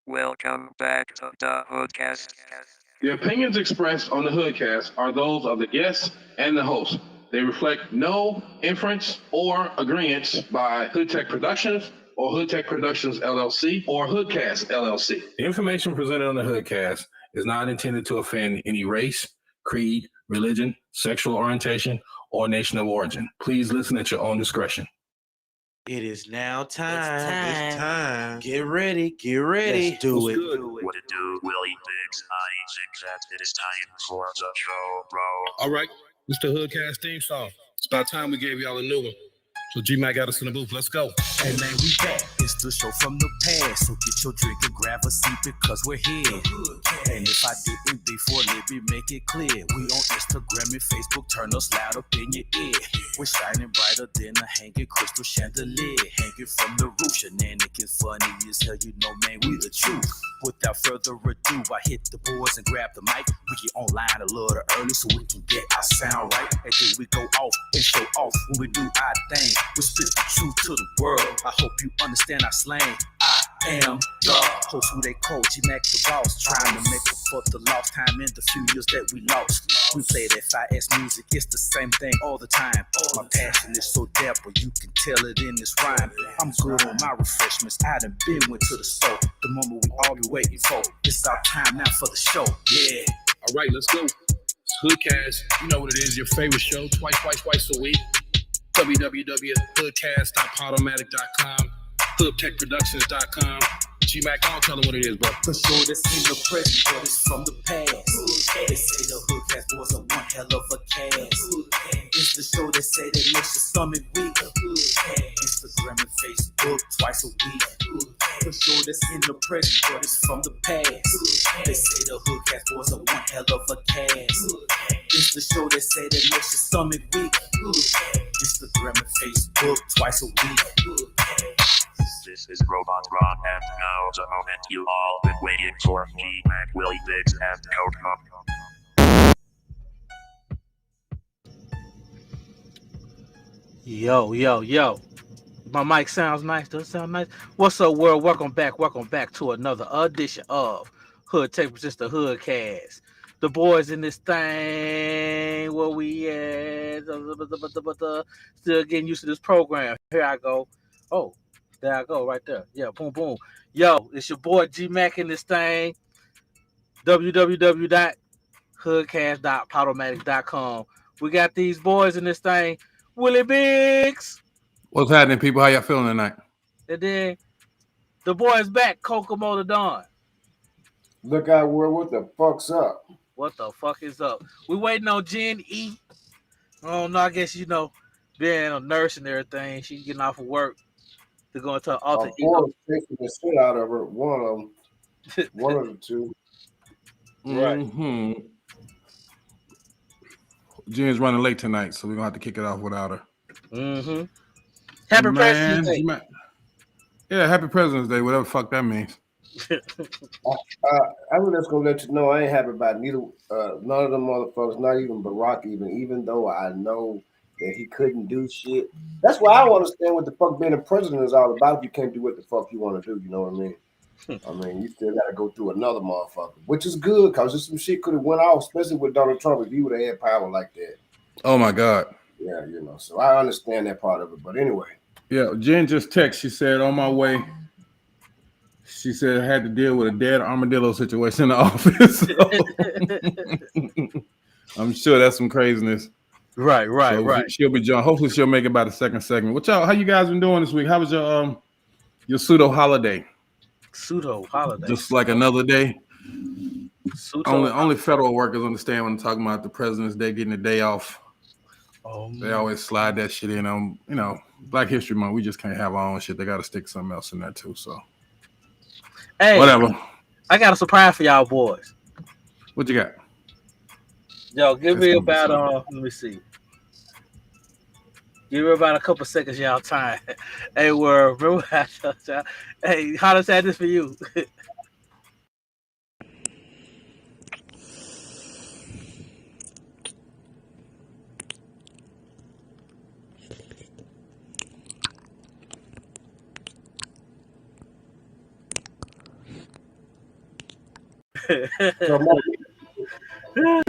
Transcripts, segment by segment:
Welcome back to the HoodCast. The opinions expressed on the HoodCast are those of the guests and the host. They reflect no inference or agreement by Hood Tech Productions or Hood Tech Productions LLC or HoodCast LLC. The information presented on the HoodCast is not intended to offend any race, creed, religion, sexual orientation, or nation of origin. Please listen at your own discretion. It is now time. It's time. Get ready. Let's do What's it. good? What to do, Willie Biggs? I think that it is time for the show, bro. All right, it's the HoodCast theme song. It's about time we gave y'all a new one. So G-Mac got us in the booth. Let's go. Hey man, we back. It's the show from the past. So get your drink and grab a seat because we're here. And if I didn't before, let me make it clear. We on Instagram and Facebook, turn us loud up in your ear. We're shining brighter than a hanging crystal chandelier. Hanging from the roof, shenanigans funny as hell. You know, man, we the truth. Without further ado, I hit the boards and grab the mic. We get online a little early so we can get our sound right. And then we go off and show off when we do our thing. We spit the truth to the world. I hope you understand our slang. I am the host who they call G-Mac the boss. Trying to make up for the lost time in the few years that we lost. We play that 5S music, it's the same thing all the time. My passion is so depth, but you can tell it in this rhyme. I'm good on my refreshments. I done been went to the store. The moment we all be waiting for. It's our time now for the show. Yeah. All right, let's go. It's HoodCast. You know what it is, your favorite show, twice a week. www.hoodcast.podomatic.com, hoodtechproductions.com. G-Mac, I'll tell them what it is, bro. For sure, that's in the present, but it's from the past. They say the HoodCast boys are one hell of a cast. It's the show that say that makes your stomach weak. Instagram and Facebook twice a week. For sure, that's in the present, but it's from the past. They say the HoodCast boys are one hell of a cast. It's the show that say that makes your stomach weak. Instagram and Facebook twice a week. This is Robot Ron, and now the moment you all been waiting for. G-Mac, Willie Biggs, and Code Yo. My mic sounds nice. Does it sound nice? What's up, world? Welcome back to another edition of Hood Tech Presents the HoodCast. The boys in this thing, where we at? Still getting used to this program. Here I go. Oh, there I go, right there. Yeah, boom. Yo, it's your boy G-Mac in this thing. www.hoodcast.podomatic.com. We got these boys in this thing. Willie Biggs. What's happening, people? How y'all feeling tonight? And then the boys back, Kokomo the Dawn. Look out, world, what the fuck's up? What the fuck is up? We waiting on Jen E. I don't know, I guess, being a nurse and everything, she's getting off of work to go into an alter ego. Taking the shit out of her, one of them. One of the two. Right. Mm-hmm. Jen's running late tonight, so we're going to have to kick it off without her. Mm-hmm. Happy President's Day. Yeah, happy President's Day, whatever the fuck that means. I'm just gonna let you know I ain't happy about neither none of them motherfuckers, not even Barack, even though I know that he couldn't do shit. That's why I don't understand what the fuck being a president is all about if you can't do what the fuck you want to do, you know what I mean? I mean, you still gotta go through another motherfucker, which is good because there's some shit could have went off, especially with Donald Trump if he would have had power like that. Oh my God. Yeah, so I understand that part of it, but anyway. Yeah, Jen just texted. She said, on my way. She said I had to deal with a dead armadillo situation in the office. I'm sure that's some craziness. Right. She'll be joined. Hopefully she'll make it by the second segment. What y'all? How you guys been doing this week? How was your pseudo holiday? Pseudo holiday. Just like another day. Pseudo only federal workers understand when I'm talking about the President's Day getting a day off. They always slide that shit in. Black History Month. We just can't have our own shit. They got to stick something else in there too. So. Hey, whatever. I got a surprise for y'all boys. What you got? Yo, give me about let me see. Give me about a couple seconds, y'all time. Hey, remember I told y'all, hey, how does that this for you? So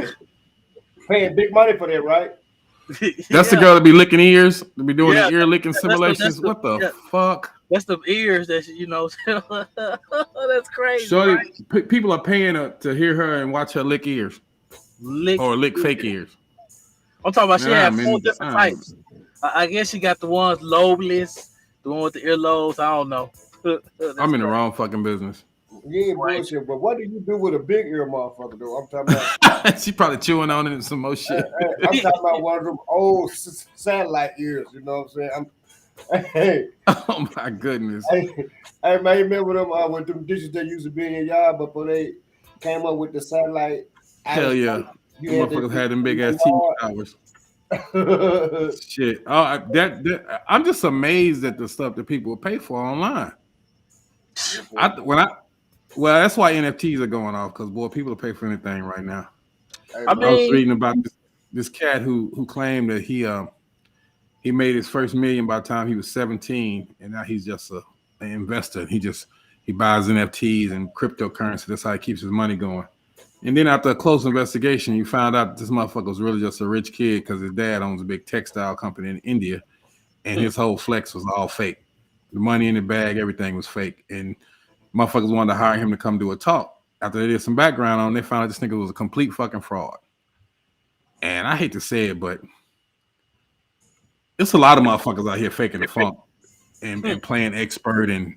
paying big money for that, right? That's the girl that be licking ears, to be doing Yeah, the ear licking that's simulations. the What the yeah, fuck? that's the ears that that's crazy, Shorty, right? people are paying her to hear her and watch her lick ears Lick or lick fake ears. ears. I'm talking about she Man, had four different types. I guess she got the ones lobeless, the one with the earlobes. I don't know. I'm That's in the crazy. wrong fucking business. You ain't Right. bullshit, but what do you do with a big ear motherfucker though? I'm talking about She probably chewing on it and some more shit. I'm talking about one of them old satellite ears, you know what I'm saying? Hey, Oh my goodness. hey, hey man, you remember them with them dishes that used to be in your yard before they came up with the satellite Hell outer yeah. space? The You had that motherfuckers bitch had them big in ass TV your towers. yard. Shit. Oh, I'm just amazed at the stuff that people will pay for online. Well, that's why NFTs are going off, because boy, people will pay for anything right now. Hey, I I was mean, reading about this cat who claimed that he made his first million by the time he was 17, and now he's just an investor. He buys NFTs and cryptocurrency. That's how he keeps his money going. And then after a close investigation, you found out this motherfucker was really just a rich kid because his dad owns a big textile company in India, and his whole flex was all fake. The money in the bag, everything was fake. And motherfuckers wanted to hire him to come do a talk. After they did some background on him, they found out this nigga was a complete fucking fraud. And I hate to say it, but it's a lot of motherfuckers out here faking the funk and playing expert and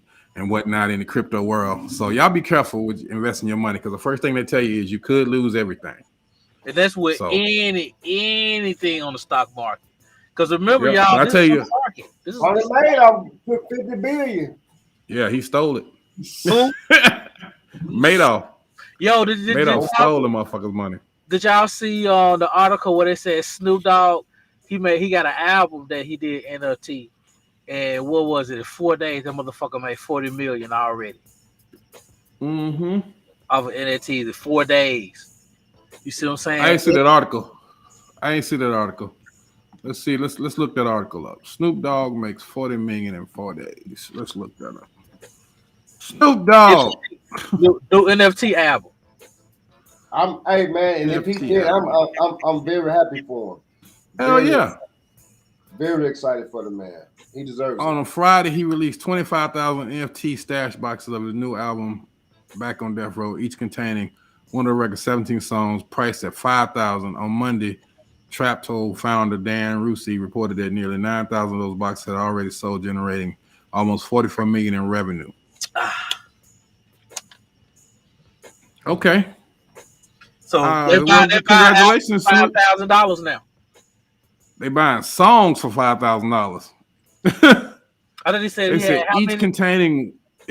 whatnot in the crypto world. So y'all be careful with investing your money, because the first thing they tell you is you could lose everything. and that's with So anything on the stock market. Because remember, yep, y'all, but I this tell is you, the market. This is Only made off 50 billion. yeah, he stole it. who? Madoff Yo, did stole the motherfucker's money. y'all see the article where they said Snoop Dogg he got an album that he did NFT, and what was it? In 4 days, that motherfucker made 40 million already Mm-hmm. off of NFTs in 4 days. You see what I'm saying? I ain't see that article. Let's see. Let's look that article up. Snoop Dogg makes 40 million in 4 days. Let's look that up. Snoop Dogg. New NFT album. Hey man, and if he NFT did, album. I'm very happy for him. Hell Very, yeah. very excited for the man. He deserves On it. a Friday, he released 25,000 NFT stash boxes of his new album, Back on Death Row, each containing one of the record 17 songs, priced at $5,000. On Monday, Trap Toll founder Dan Rusi reported that nearly 9,000 of those boxes had already sold, generating almost $44 million in revenue. Okay. So congratulations, Snoop. $5,000 now. They buying songs for $5,000. I thought he said They he had said how each many?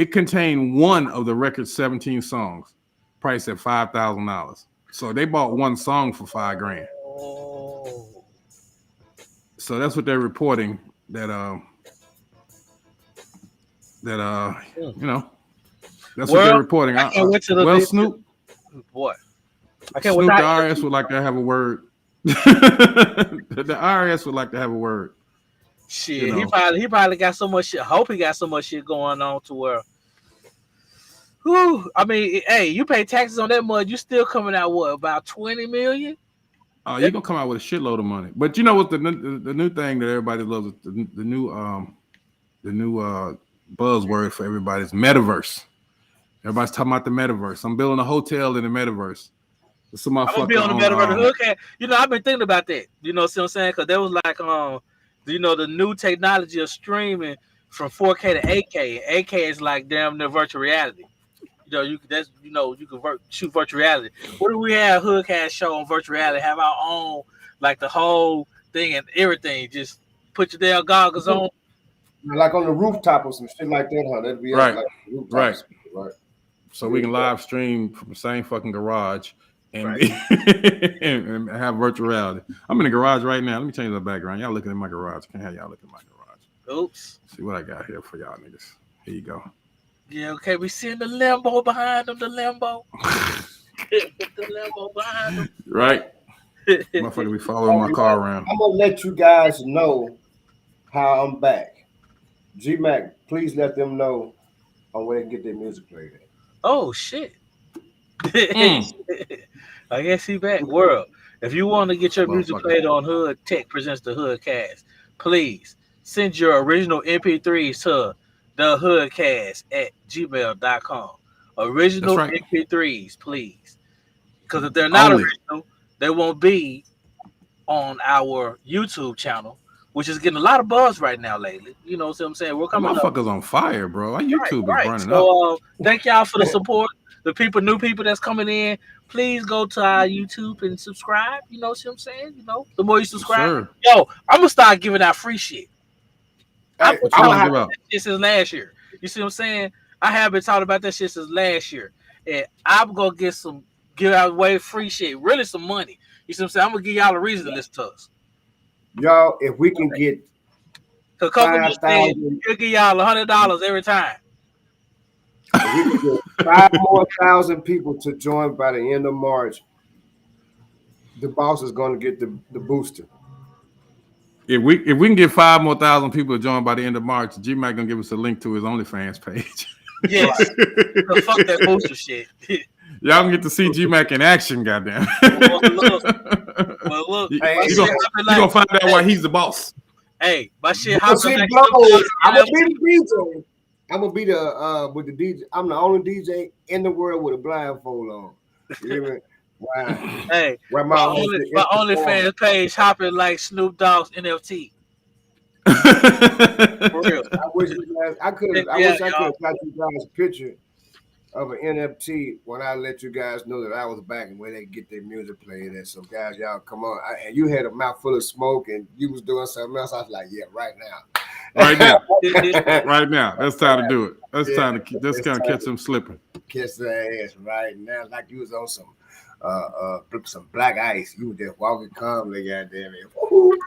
contained one of the record's 17 songs, priced at $5,000. So they bought one song for $5,000. Oh. So that's what they're reporting. That you know, that's what they're reporting. I can't wait till well, Snoop, boy, I can't Snoop, wait. the IRS would like to have a word. The IRS would like to have a word. Shit, You know. he probably got so much shit. Hope he got so much shit going on to where. Whew, I mean, hey, you pay taxes on that much, you still coming out what, about 20 million? You're gonna come out with a shitload of money. But you know what, the new thing that everybody loves, the new buzzword for everybody is metaverse. Everybody's talking about the metaverse. I'm building a hotel in the metaverse. I'm gonna be on the metaverse. Okay, you know, I've been thinking about that. You know what I'm saying? Because there was like the new technology of streaming from 4K to 8K. 8K is like damn near virtual reality. You can shoot virtual reality. What do we have HoodCast show on virtual reality? Have our own, like the whole thing and everything. Just put your damn goggles on. Like on the rooftop or some shit like that, huh? That'd be Right. like rooftop Right. Right. So we can live stream from the same fucking garage and, Right. and have virtual reality. I'm in the garage right now. Let me change the background. Y'all looking at my garage. Can't have y'all looking at my garage. Oops. See what I got here for y'all niggas. Here you go. Yeah, okay. We seeing the Lambo behind them. The Lambo. The Lambo behind them. Right. Motherfucker be following my car around. I'm gonna let you guys know how I'm back. G-Mac, please let them know on where they can get their music played at. Oh shit. I guess he back. World. If you want to get your music Motherfucker. played on Hood Tech Presents the HoodCast, please send your original MP3s to thehoodcast@gmail.com. That's Original right. MP3s, please. Because if they're not Only. original, they won't be on our YouTube channel, which is getting a lot of buzz right now lately. You know what I'm saying? We're That coming up. motherfucker's on fire, bro. Our YouTube is Right. burning up. So thank y'all for the support. The new people that's coming in, please go to our YouTube and subscribe. You know what I'm saying? You know, the more you subscribe, Sure. yo, I'm gonna start giving out free shit. I've Hey, been What you I'm talking gonna gonna give about out? that shit since last year. You see what I'm saying? I have been talking about that shit since last year, and I'm gonna give out away free shit, really some money. You see what I'm saying? I'm gonna give y'all a reason to listen to us. y'all, if we can get Cause Coco just said 5,000, he'll give y'all $100 every time. if we can get 5,000 people to join by the end of March, the boss is going to get the booster. If we can get 5,000 more people to join by the end of March, G Mac gonna give us a link to his OnlyFans page. Yes. Cause fuck that booster shit. Y'all can get to see G Mac in action, goddamn. Well, look, You Hey, gonna find out why he's the boss. hey, my shit Once hopping it like blows, I'm gonna NFT. be the DJ. I'm gonna be the with the DJ. I'm the only DJ in the world with a blindfold on. You hear me? Wow. Hey, Where my my OnlyFans page hopping like Snoop Dogg's NFT. For real. I wish you guys. I could. I Yeah, wish I could y'all. have got you guys a picture of an NFT when I let you guys know that I was back and where they get their music played at. So guys, y'all come on. And you had a mouth full of smoke and you was doing something else. I was like, yeah, right now. Right now. Right now. That's time to do it. That's Yeah, time to it's kind of time catch them slipping. Kiss their ass right now, like you was on some black ice. You were just walking calmly, goddamn it.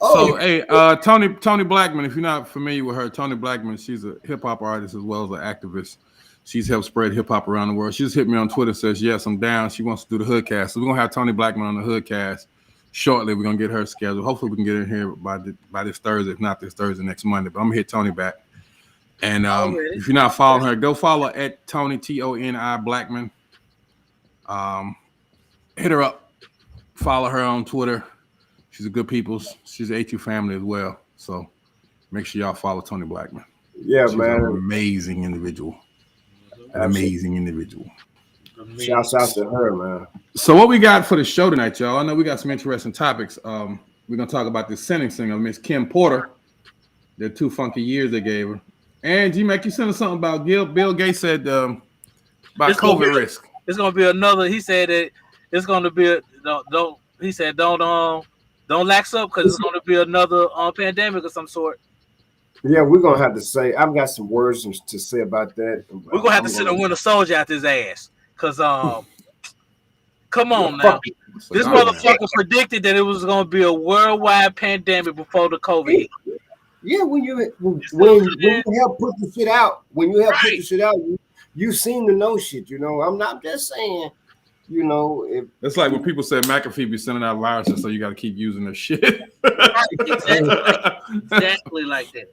So hey, Tony Blackman, if you're not familiar with her, Tony Blackman, she's a hip hop artist as well as an activist. She's helped spread hip hop around the world. She just hit me on Twitter, says, yes, I'm down. She wants to do the HoodCast. So we're gonna have Tony Blackman on the HoodCast shortly. We're gonna get her scheduled. Hopefully we can get her here by this Thursday, if not this Thursday, next Monday. But I'm gonna hit Tony back. And if you're not following her, go follow at Tony TONI Blackman. Hit her up. Follow her on Twitter. She's a good people. She's an A2 family as well. So make sure y'all follow Tony Blackman. Yeah, She's man. an amazing individual. An amazing individual. Shouts out to her, man. So what we got for the show tonight, y'all? I know we got some interesting topics. We're gonna talk about this sentencing of Miss Kim Porter. The 2 funky years they gave her. And G-Mac, you sent us something about Bill Gates said about COVID risk. It's gonna be another. He said that it's gonna be don't. He said don't lax up because it's gonna be another pandemic of some sort. Yeah, we're gonna have to say. I've got some words to say about that. We're gonna have to send a Winter Soldier out his ass. Cause come on now. This motherfucker predicted that it was gonna be a worldwide pandemic before the COVID. Yeah, when you help put the shit out, you seem to know shit. You know, I'm not just saying. You know, it's like when people said McAfee be sending out viruses, so you got to keep using their shit. Exactly like that.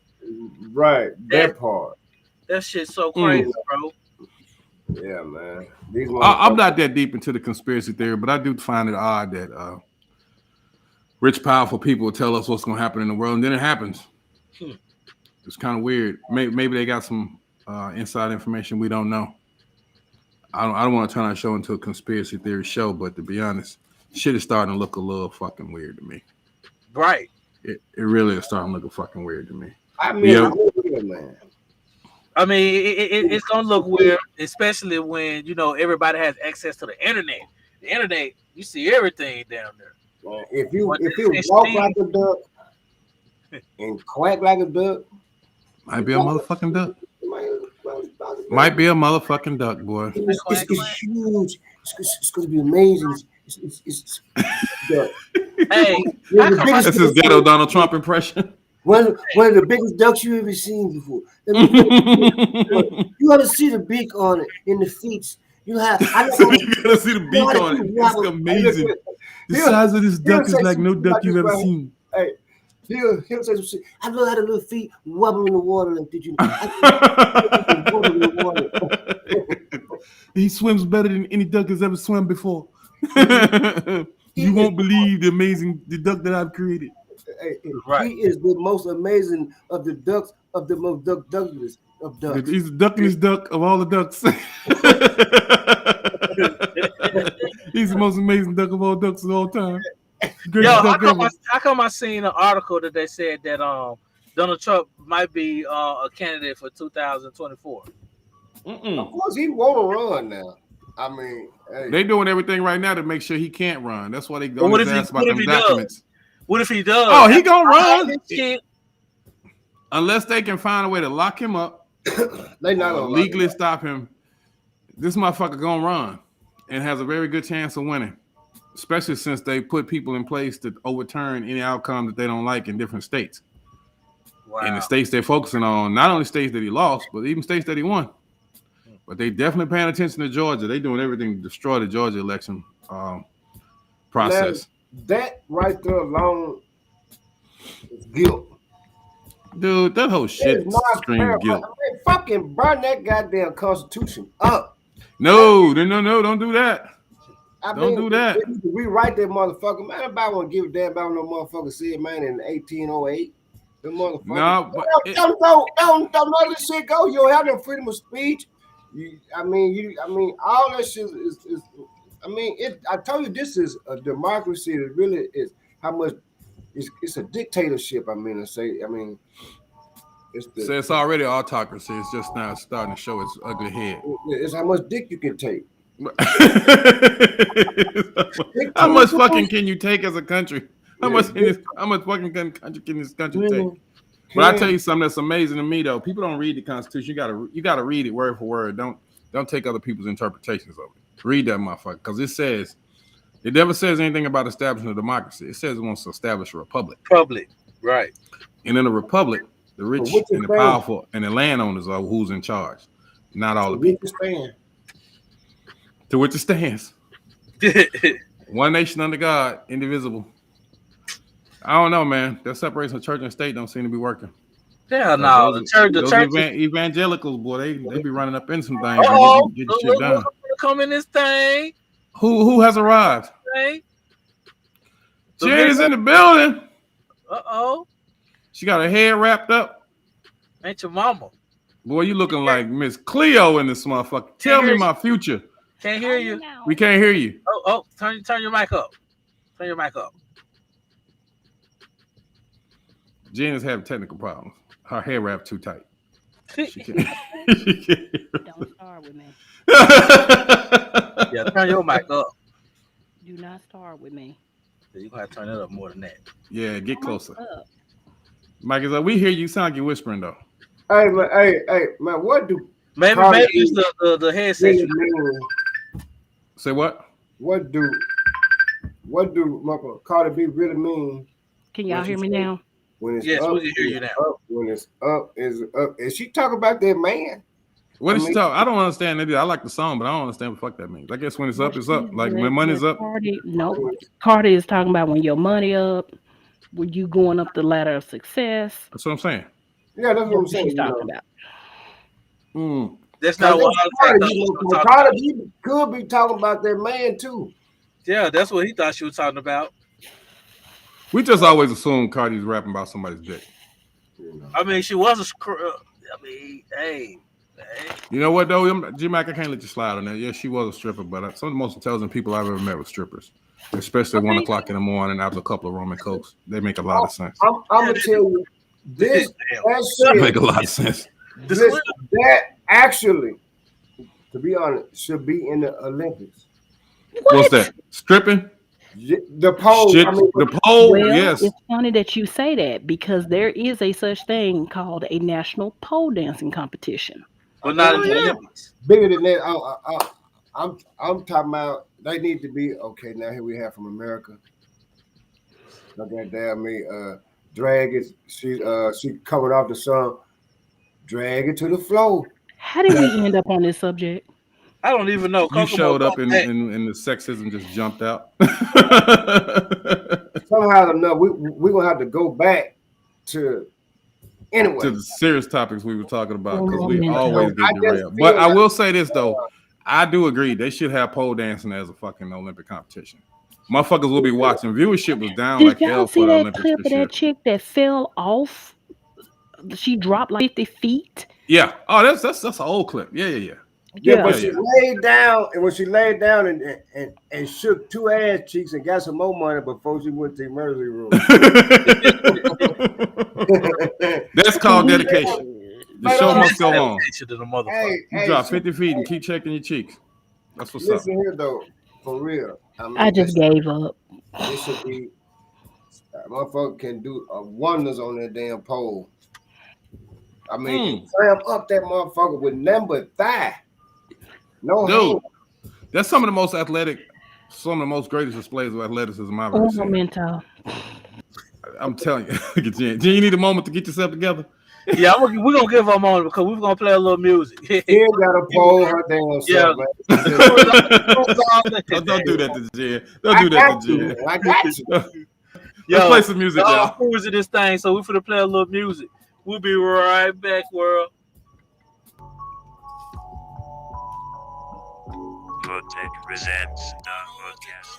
Right, that part. That shit's so crazy, bro. Yeah, man. I'm not that deep into the conspiracy theory, but I do find it odd that rich, powerful people will tell us what's going to happen in the world, and then it happens. It's kind of weird. Maybe they got some inside information we don't know. I don't want to turn our show into a conspiracy theory show, but to be honest, shit is starting to look a little fucking weird to me. Right. It really is starting to look fucking weird to me. I mean, man. I mean, it's gonna look weird, especially when everybody has access to the internet. The internet, you see everything down there. If you walk like a duck and quack like a duck, might be a motherfucking duck. Might be a motherfucking duck, boy. It's huge. It's going to be amazing. It's hey, this is ghetto Donald Trump impression. One of the biggest ducks you ever seen before. You ought to see the beak on it in the feet. You gotta see the beak on it. It's amazing. The size of this duck is like no duck you've ever seen. Hey. He'll say some shit. I know how the little feet wobble in the water. Like, did you? He swims better than any duck has ever swum before. You won't believe the duck that I've created. Right. He is the most amazing of the ducks, of the most duckiest of ducks. He's the duckiest duck of all the ducks. He's the most amazing duck of all ducks of all time. Yo, how come I seen an article that they said that Donald Trump might be a candidate for 2024? Of course, he won't run now. I mean, they doing everything right now to make sure he can't run. That's why they Well, on what his if he- ass about what if them he does? documents. What if he does? Oh, he gonna run Shit. unless they can find a way to lock him up. they not gonna legally stop him. This motherfucker gonna run and has a very good chance of winning, especially since they put people in place to overturn any outcome that they don't like in different states. Wow. And the states they're focusing on, not only states that he lost, but even states that he won. But they definitely paying attention to Georgia. They doing everything to destroy the Georgia election process. Now, that right there alone is guilt. Dude, that whole shit screams guilt. I mean, fucking burn that goddamn Constitution up. No, don't do that. Don't do that. Rewrite that motherfucker. Man, nobody want to give a damn about no motherfucker said, man, in 1808. The motherfucker. No, but don't let this shit go. You don't have no freedom of speech. I mean, all that shit is I told you this is a democracy. It really is. How much it's a dictatorship. It's already autocracy. It's just now starting to show its ugly head. It's how much dick you can take. How much fucking can you take as a country? How much fucking country can this country take? But I tell you something that's amazing to me though. People don't read the Constitution. You gotta read it word for word. Don't take other people's interpretations of it. Read that motherfucker, because it never says anything about establishing a democracy. It says it wants to establish a republic. Right. And in a republic, the rich and the powerful and the landowners are who's in charge, not all the people. To which it stands. One nation under God, indivisible. I don't know, man. That separation of church and state don't seem to be working. Yeah, no. The church evangelicals, boy, they be running up in some things and getting shit done. Come in this thing. Who has arrived? Jen is in the building. She got her hair wrapped up. Ain't your mama? Boy, you looking like Miss Cleo in this motherfucker. Tell me my future. Can't hear you. We can't hear you. Turn your mic up. Turn your mic up. Jen is having technical problems. Her hair wrapped too tight. She can't. Don't start with me. Yeah, turn your mic up. Do not start with me. You're gonna have to turn it up more than that. Yeah, get closer. Mike is like, we hear you. Sound like you're whispering though. Hey man, what do maybe it's the headset? Say what? What do Cardi B really mean? Can y'all hear me now? When it's yes, up, we can hear you now. When it's up, is up. And she talk about that man. What is she talking? I don't understand that. I like the song, but I don't understand what the fuck that means. I guess when it's up, it's up. Like when money's up. Cardi is talking about when your money up, when you going up the ladder of success. That's what I'm saying. Yeah, that's what I'm saying. She's talking about. That's not what Cardi B could be talking about that man too. Yeah, that's what he thought she was talking about. We just always assume Cardi's rapping about somebody's dick. I mean, she was hey. You know what though, G-Mac, I can't let you slide on that. Yeah, she was a stripper, but some of the most intelligent people I've ever met were strippers, especially at 1 o'clock in the morning after a couple of rum and cokes. They make a lot of sense. I'm gonna tell you, that make a lot of sense. That actually, to be honest, should be in the Olympics. What's that? Stripping? The pole. The pole. Well, yes. It's funny that you say that because there is a such thing called a national pole dancing competition. But not in the Olympics. Bigger than that. I'm talking about. They need to be okay. Now here we have from America. Look at damn me. Drag it. She covered off the sun. Drag it to the floor. How did we end up on this subject? I don't even know. You showed up and the sexism just jumped out. Somehow or another, we're gonna have to go back to anyway to the serious topics we were talking about because we always get derailed. But I will say this though, I do agree. They should have pole dancing as a fucking Olympic competition. Motherfuckers will be watching. Viewership was down like Did hell y'all for see the that Olympics clip this of year. that chick that fell off? She dropped like 50 feet. Yeah. Oh, that's an old clip. Yeah. But she laid down, and when she laid down and shook two ass cheeks and got some more money before she went to the emergency room. That's called dedication. The show must go on. Hey, you drop 50 feet and keep checking your cheeks. That's what's up. Listen here, though, for real. I mean, I just gave up. This should be. Motherfucker can do wonders on that damn pole. I mean, clamp up that motherfucker with number thigh. No, dude, that's some of the most athletic, some of the most greatest displays of athleticism I've ever seen. I'm telling you, look at Jen. Jen, you need a moment to get yourself together. Yeah, we're gonna give her a moment because we're gonna play a little music. Jen got to pole her damn self, man. Don't do that to Jen. Don't do that to Jen. I got you. Let's play some music, y'all. Who's in this thing? So we're gonna play a little music. We'll be right back, world. HoodTech presents the HoodCast.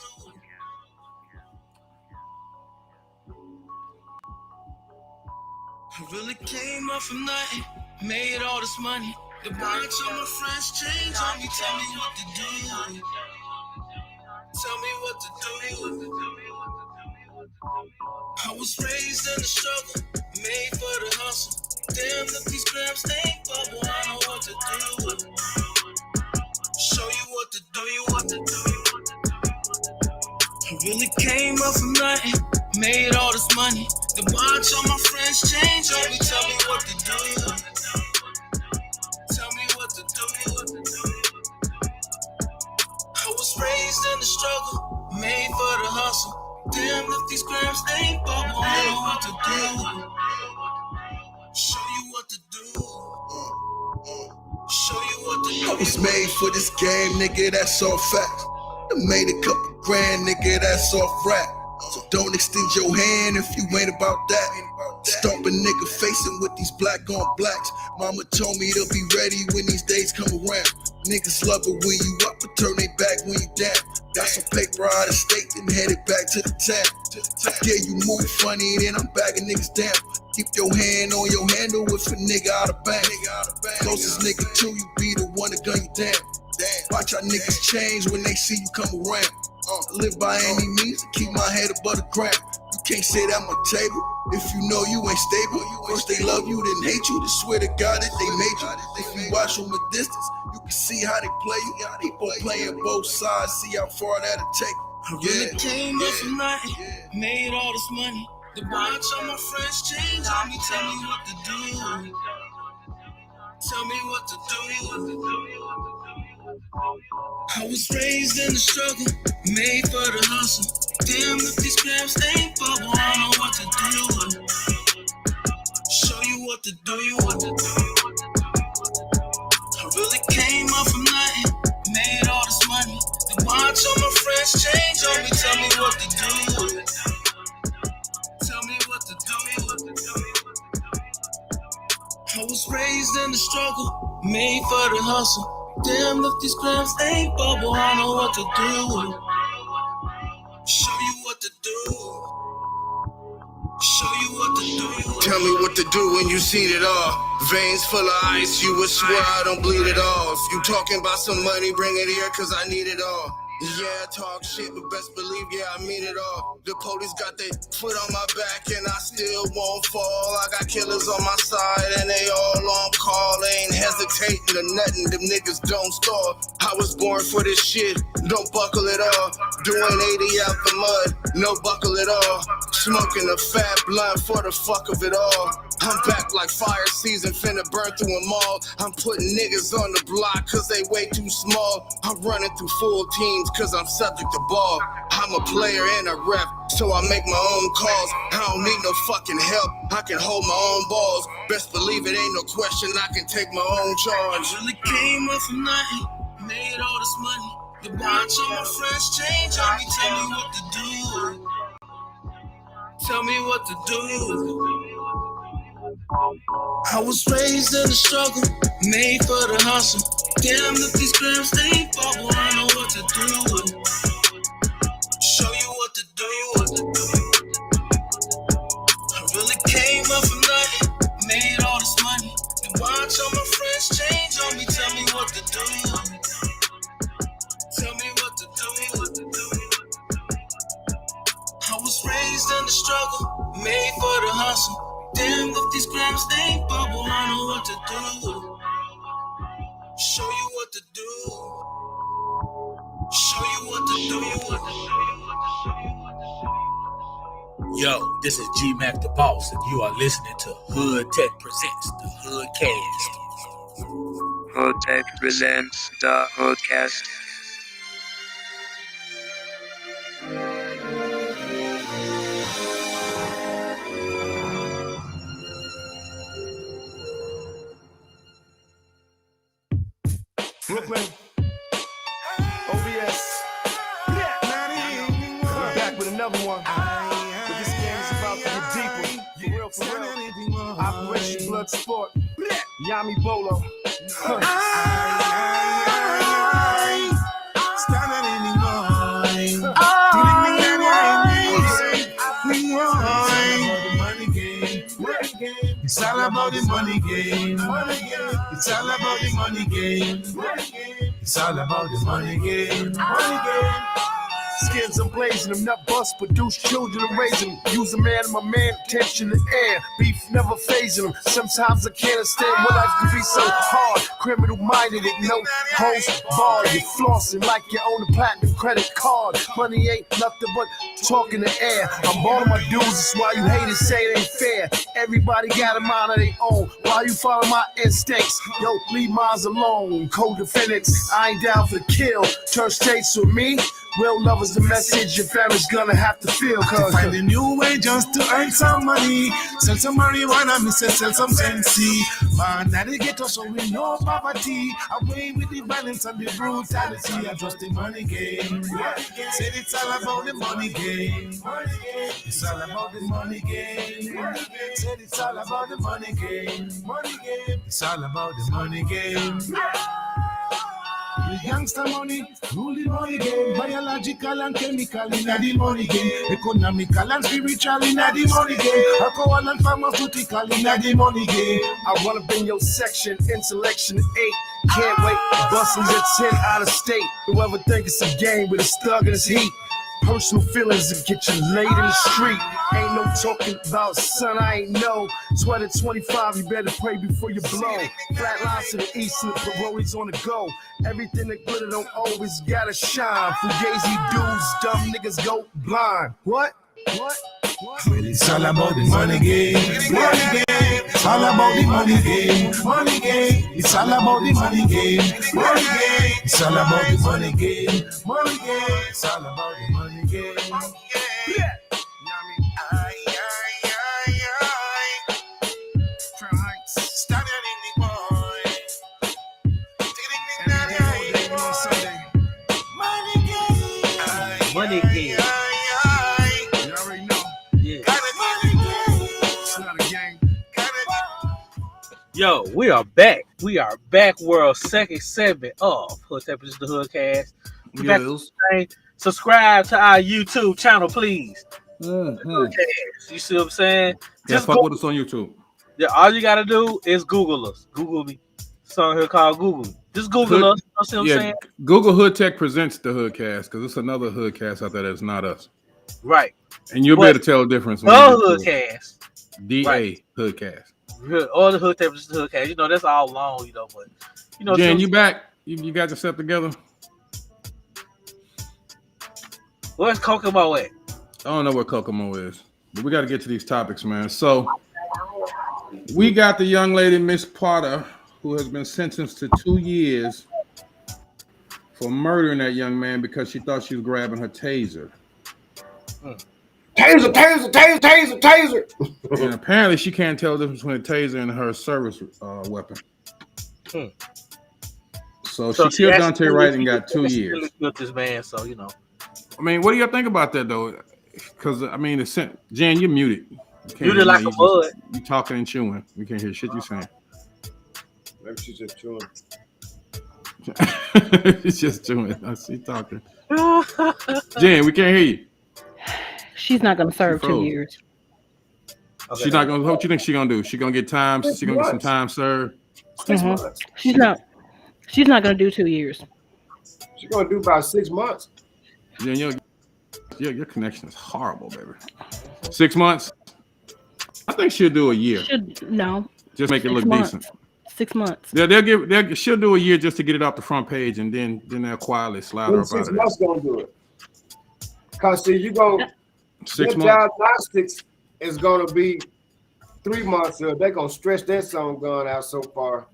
I really came up from nothing, made all this money. The bunch of my friends change on me, tell me what to do. Tell me what to do. I was raised in the struggle, made for the hustle. Damn, if these grams ain't bubble, I know what to do. Show you what to do, I really came up from nothing, made all this money. The watch all my friends change on me, tell me what to do. Tell me what to do. I was raised in the struggle, made for the hustle. Damn, if these grams ain't bubble, I know what to do. Show you what to do. Show you what to do. I was made for this game, nigga, that's all fact. I made a couple grand, nigga, that's off rap. So don't extend your hand if you ain't about that. Stomp a nigga facing with these black on blacks. Mama told me to be ready when these days come around. Niggas love it when you up, but turn they back when you down. Got some paper out of state, then headed back to the town. Yeah, you move funny, then I'm bagging niggas down. Keep your hand on your handle if a nigga out of bang. Closest nigga to you be the one to gun you down. Watch how niggas change when they see you come around. I live by any means to keep my head above the ground. You can't sit at my table if you know you ain't stable. First they love you, then hate you. To swear to God that they made you. If you watch from a distance, you can see how they play you. People playing both sides, see how far that'll take. I really came up from nothing, made all this money. The watch all my friends change on me, tell me what to do. Tell me what to do. I was raised in the struggle, made for the hustle. Damn, if these grams ain't bubble, I know what to do. Show you what to do, I really came up from nothing, made all this money. The watch all my friends change on me, tell me what to do. Tell me what to do. I was raised in the struggle, made for the hustle. Damn, if these grams ain't bubble, I know what to do. Show you what to do. Show you what to do. Tell me what to do when you seen it all. Veins full of ice, you would swear I don't bleed it off. You talking about some money, bring it here, cause I need it all. Yeah, talk shit, but best believe, yeah, I mean it all. The police got their foot on my back and I still won't fall. I got killers on my side and they all on call. They ain't hesitating or nothing, them niggas don't stall. I was born for this shit, don't buckle it all. Doing 80 out the mud, no buckle at all. Smoking a fat blunt for the fuck of it all. I'm back like fire season, finna burn through them all. I'm putting niggas on the block cause they way too small. I'm running through full teams cause I'm subject to ball. I'm a player and a rep, so I make my own calls. I don't need no fucking help, I can hold my own balls. Best believe it ain't no question, I can take my own charge. I really came up from nothing, made all this money. The watch all my friends change on me, tell me what to do. Tell me what to do. I was raised in the struggle, Made for the hustle. Damn, if these grams they ain't bubble, I know what to do. Show you what to do. I really came up from nothing, made all this money. And watch all my friends change on me, tell me what to do. Tell me what to do. I was raised in the struggle, made for the hustle. Damn, if these grams they ain't bubble, I know what to do. Show you what to do. Show you what to do. Yo, this is G Mac the Boss, and you are listening to Hood Tech Presents the HoodCast. Hood Tech presents the HoodCast. Brooklyn, OBS, we're back with another one. But this game is about to get deeper. For real. Operation Blood Sport, Yami Bolo. It's all about the money game. It's all about the money game. It's all about the money game. Skins I'm blazing them, nut bust, produce children and raising them. Use a man and my man, tension in the air. Beef never phasing them. Sometimes I can't understand what life could be so hard. Criminal minded, it no host bar. You flossing like you own a platinum credit card. Money ain't nothing but talk in the air. I'm balling my dues, that's why you haters say it ain't fair. Everybody got a mind of their own. Why you follow my instincts? Yo, leave mines alone. Co-defendants, I ain't down for the kill. Turn states with me. Real love is the message your family's gonna have to feel. Cause Find a new way just to earn some money. Sell some marijuana, me say sell some sensi. Man, now they get us so we know poverty. Away with the violence and the brutality. I just the money game. Said it's all about the money game. It's all about the money game. Said it's all about the money game. It's all about the money game. The gangster money, rule the money game. Biological and chemical in the money game. Economical and spiritual in the money game. Alcohol and pharmaceutical in the money game. I run up in your section in selection 8. Can't wait, bustings at 10 out of state. Whoever think it's a game with a thug in his heat. Personal feelings that get you laid in the street. Ain't no talking about son, I ain't know. Sweat at 25, you better pray before you blow. Flat lines to the east and the parolees on the go. Everything that glitter don't always gotta shine. Fugazi dudes, dumb niggas go blind. What? It's all about the money game. Money game. It's all about the money game. Money game. It's all about the money game. Money game. It's all about the money game. Money game. It's all about the money game. Yeah. Started in the boy. Money game. Money game. You already know. Yeah. It's not a game. Yo, we are back. We are back, world second segment of Hood Tech Presents the HoodCast. We back to the thing. Subscribe to our YouTube channel, please. HoodCast. You see what I'm saying? Just fuck with us on YouTube. Yeah, all you gotta do is Google us. Google me. Song here called Google Me. Just Google us. You see what I'm saying? Google Hood Tech Presents the HoodCast because it's another HoodCast out there that's not us. Right. And you'll be able to tell the difference. The HoodCast. DA right. HoodCast. All the Hood Tech Presents the HoodCast. You know, that's all long, you know, but you know. Jen, you back? You got yourself together? Where's Kokomo at? I don't know where Kokomo is, but we got to get to these topics, man. So we got the young lady, Miss Potter, who has been sentenced to 2 years for murdering that young man because she thought she was grabbing her taser. Taser. And apparently she can't tell the difference between a taser and her service weapon. So she killed Dante Wright and got 2 years. Killed this man, so you know. I mean, what do y'all think about that though? Because I mean, Jan, you're muted. Muted like a bud. You talking and chewing. We can't hear shit you saying. Maybe she's just chewing. It's just doing. I see talking. Jen, we can't hear you. She's not going to She serve 2 froze. years. She's not gonna. What you think she gonna do? She gonna get time? 6 She gonna get some months. time served? 6 hmm months. She's not. She's not going to do 2 years. She's gonna do about 6 months. Jen, your connection is horrible, baby. 6 months. I think she'll do a year. No. Just make it 6 look months. decent. 6 months. She'll do a year just to get it off the front page, and then they'll quietly slide her When up out 6 of there. months gonna do it. Cause see, you gonna 6 your months. diagnostics is gonna be 3 months. So they're gonna stretch that song gun out so far.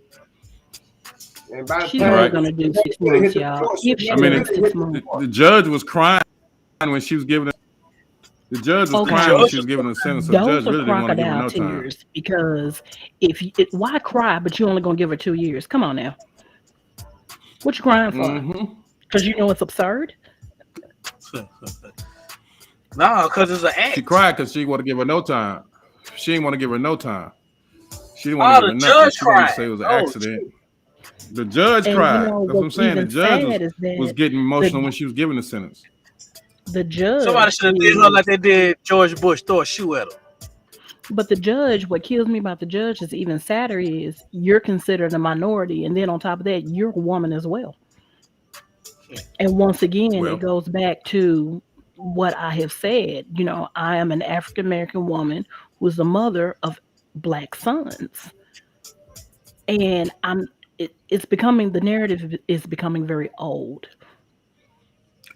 And by the She's time only Right. going to do they 6 hit months, the y'all. course, If she she I mean, does really 6 hit the months. course. The judge was crying when she was giving. The judge was Okay. crying when she was giving the sentence. So the judge Those are really didn't want to give her crocodile no time. tears because why cry? But you only gonna give her 2 years. Come on now, what you crying for? Mm-hmm. Because you know it's absurd. No, because it's an She act. cried because she didn't want to give her no time. She didn't want to give her no time. She didn't Oh, want to the give her nothing. judge She wanted to cried. say it was an Oh, accident. The judge And you cried. know That's what I'm what's saying. The even judge sad is was that getting emotional the when she was giving the sentence. the judge somebody should have did her is, like they did George Bush, throw a shoe at her. but the judge. What kills me about the judge is even sadder is you're considered a minority, and then on top of that, you're a woman as well. And once again, it Well, goes back to what I have said. You know, I am an African American woman who's the mother of black sons. And it's becoming the narrative is becoming very old.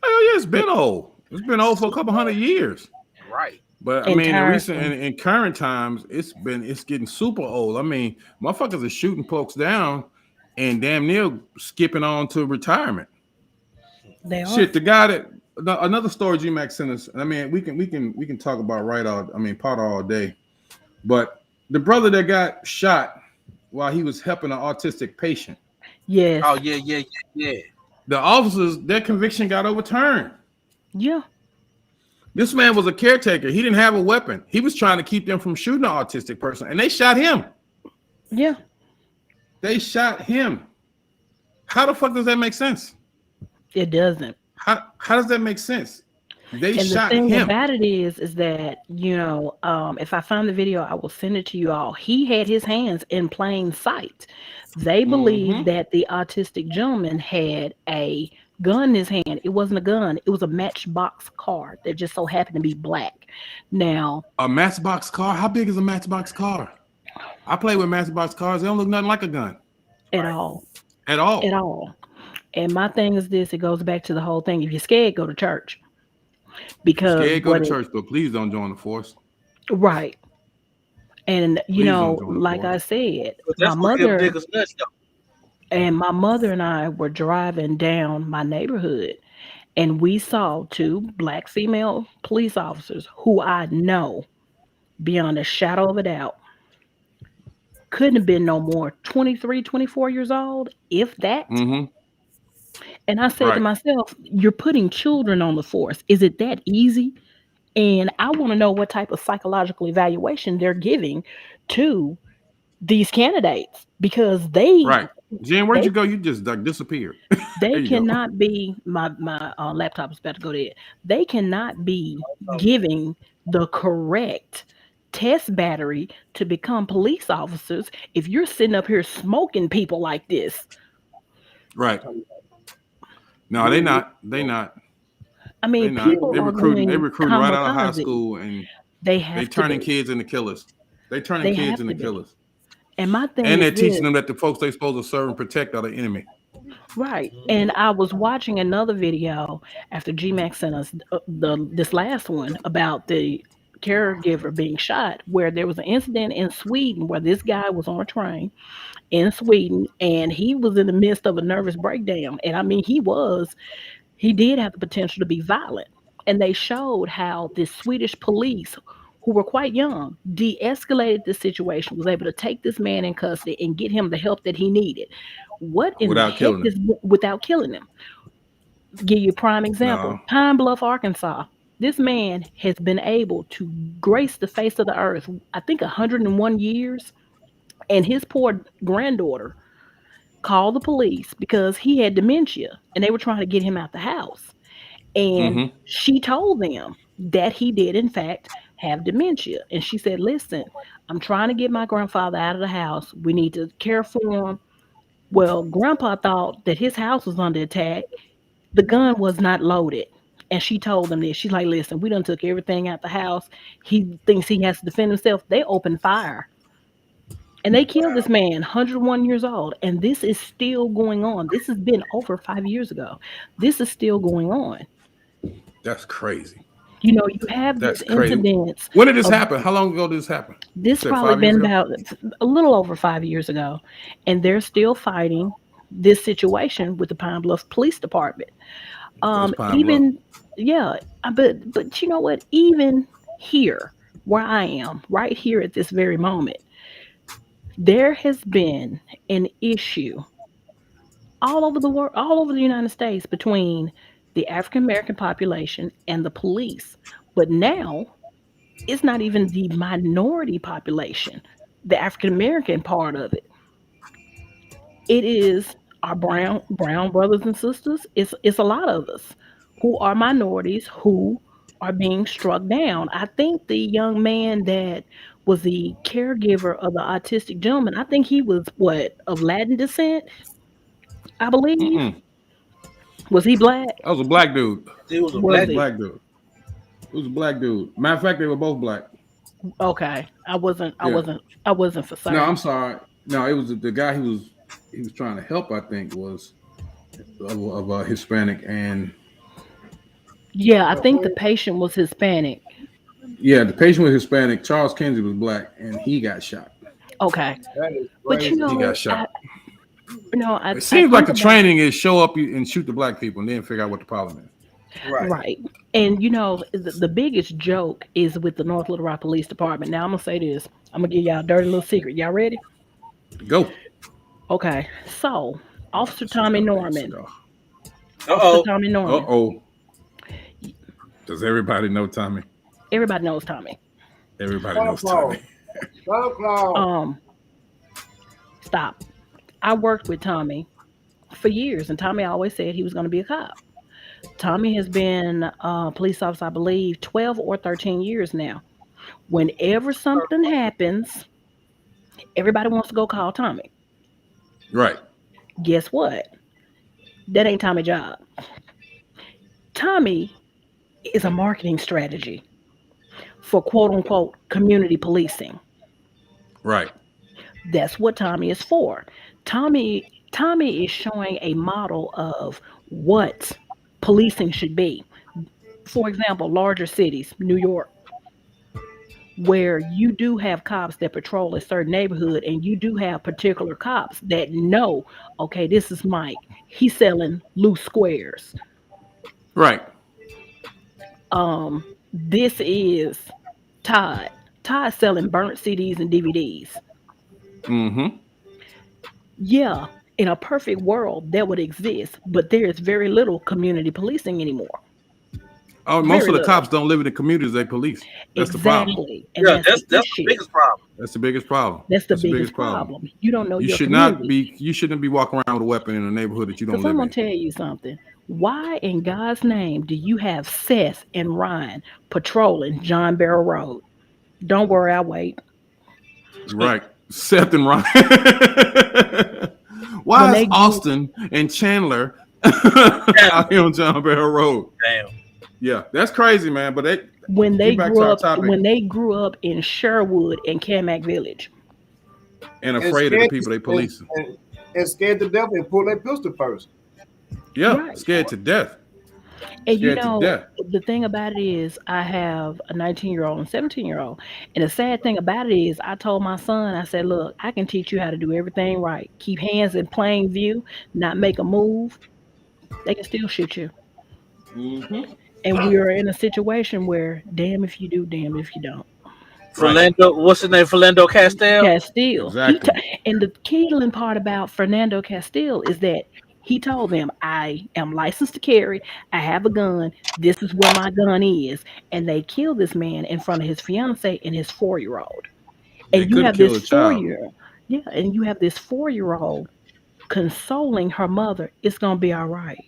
oh yeah, it's It, been old. It's been old for a couple hundred years. Right. But I and mean, in recent tiresome. in current times, it's getting super old. I mean, motherfuckers are shooting folks down and damn near skipping on to retirement. They are. Shit, the guy that another story G Max sent us. I mean, we can talk about Potter all day. But the brother that got shot while he was helping an autistic patient, Yes. Oh yeah. the officers, their conviction got overturned. Yeah. This man was a caretaker. He didn't have a weapon. He was trying to keep them from shooting an autistic person, and they shot him. Yeah. They shot him. How the fuck does that make sense? It doesn't. How does that make sense? They And the shot thing him. about it is that, you know, if I find the video, I will send it to you all. He had his hands in plain sight. They believe that the autistic gentleman had a gun in his hand. It wasn't a gun. It was a matchbox car that just so happened to be black. Now, A matchbox car? How big is a matchbox car? I play with matchbox cars. They don't look nothing like a gun at all, at all. at all. And my thing is this, it goes back to the whole thing. If you're scared, go to church. Because Scared, go to church, but please don't join the force. right. And you Please don't know, join the like I force. said, But my that's what killed mother niggas nuts though. and my mother and I were driving down my neighborhood and we saw two black female police officers who I know beyond a shadow of a doubt couldn't have been no more 23, 24 years old, if that. Mm-hmm. And I said to Right. myself, you're putting children on the force. Is it that easy? And I want to know what type of psychological evaluation they're giving to these candidates because Right. Jen, where'd they you go? You just like disappeared. There they you go. cannot be my laptop is about to go dead. They cannot be giving the correct test battery to become police officers if you're sitting up here smoking people like this. Right. No, they not. They not. I They mean, not. people They are recruiting. They going recruiting right out of high kamikaze. school, and They they have to turning be. kids into killers. They turning They kids have into to be. killers, And my thing and they're is teaching this, them that the folks they supposed to serve and protect are the enemy. right? And I was watching another video after GMAX sent us this last one about the caregiver being shot, where there was an incident in Sweden where this guy was on a train in Sweden and he was in the midst of a nervous breakdown. And I mean, he did have the potential to be violent. And they showed how the Swedish police, who were quite young, de-escalated the situation, was able to take this man in custody and get him the help that he needed. What in the Without heck killing is them. without killing him? Give you a prime example. No. Pine Bluff, Arkansas. This man has been able to grace the face of the earth, I think 101 years, and his poor granddaughter called the police because he had dementia and they were trying to get him out the house. And Mm-hmm. she told them that he did, in fact, have dementia. And she said, listen, I'm trying to get my grandfather out of the house. We need to care for him. Well, grandpa thought that his house was under attack. The gun was not loaded. And she told them this. She's like, listen, we done took everything out the house. He thinks he has to defend himself. They opened fire. And they killed this man, 101 years old. And this is still going on. This has been over 5 years ago. This is still going on. That's crazy. You know, you have That's these crazy. incidents. When did this happen? How long ago did this happen? This Said probably 5 years been ago? about a little over 5 years ago. And they're still fighting this situation with the Pine Bluff Police Department. That's Pine Bluff. Even yeah, but you know what? Even here, where I am, right here at this very moment, there has been an issue all over the world, all over the United States between the African American population and the police. But now it's not even the minority population, the African American part of it. It is our brown brothers and sisters. It's a lot of us who are minorities who are being struck down. I think the young man that was the caregiver of the autistic gentleman, I think he was what, of Latin descent, I believe. Mm-mm. Was he black? That was a black dude. He was a Was That was black a he? black dude. It was a black dude. Matter of fact, they were both black. Okay. I wasn't I Yeah. wasn't I wasn't for No, I'm certain. sorry. No, it was the guy he was trying to help. I think was of Hispanic, and Yeah, I think the patient was Hispanic. yeah, the patient was Hispanic. Charles Kinsey was black, and he got shot. Okay. That is But crazy. He got shot. I It seems like think the about training is show up and shoot the black people, and then figure out what the problem is. Right. right. And the biggest joke is with the North Little Rock Police Department. Now I'm gonna say this. I'm gonna give y'all a dirty little secret. Y'all ready? Go. Okay. So, Officer Cigar, Tommy baby, Norman. cigar. Officer Uh-oh. Tommy Uh Norman. oh. Does everybody know Tommy? Everybody knows Tommy. Everybody knows Tommy. SoundCloud. Um, Stop. I worked with Tommy for years, and Tommy always said he was going to be a cop. Tommy has been a police officer, I believe, 12 or 13 years now. Whenever something happens, everybody wants to go call Tommy. Right. Guess what? That ain't Tommy's job. Tommy is a marketing strategy for quote unquote community policing. Right. That's what Tommy is for. Tommy is showing a model of what policing should be. For example, larger cities, New York, where you do have cops that patrol a certain neighborhood and you do have particular cops that know, okay, this is Mike. He's selling loose squares. Right. This is Todd. Todd's selling burnt CDs and DVDs. Mm-hmm. Yeah, in a perfect world, that would exist, but there is very little community policing anymore. Oh, most Very of the little. cops don't live in the communities they police. That's the problem. Exactly. And Yeah, that's the that's the issue. biggest problem. That's the biggest problem. That's the That's the biggest biggest problem. problem. You don't know You your should not community. be. You shouldn't be walking around with a weapon in a neighborhood that you don't Because I'm live going to in. tell you something. Why in God's name do you have Seth and Ryan patrolling John Barrow Road? Don't worry, I'll wait. Right. Seth and Ryan. When Why is they grew, Austin and Chandler out here on John Barrow Road? Damn. Yeah, that's crazy, man. But they when they get back grew to our up topic when they grew up in Sherwood and Kamak Village. and And afraid of the scared, people they police. and scared to death and pull their pistol first. Yeah, Right. scared to death. And Scared to death. the thing about it is, I have a 19-year-old and 17-year-old. And the sad thing about it is, I told my son, I said, look, I can teach you how to do everything right. Keep hands in plain view, not make a move. They can still shoot you. Mm-hmm. And we are in a situation where, damn if you do, damn if you don't. Right. Philando, what's his name? Philando Castile? Castile. Exactly. And the killing part about Fernando Castile is that he told them, I am licensed to carry. I have a gun. This is where my gun is. And they killed this man in front of his fiance and his 4-year-old. They And you could have have this killed a child. 4-year, yeah, and you have this 4-year-old consoling her mother, it's gonna be all right.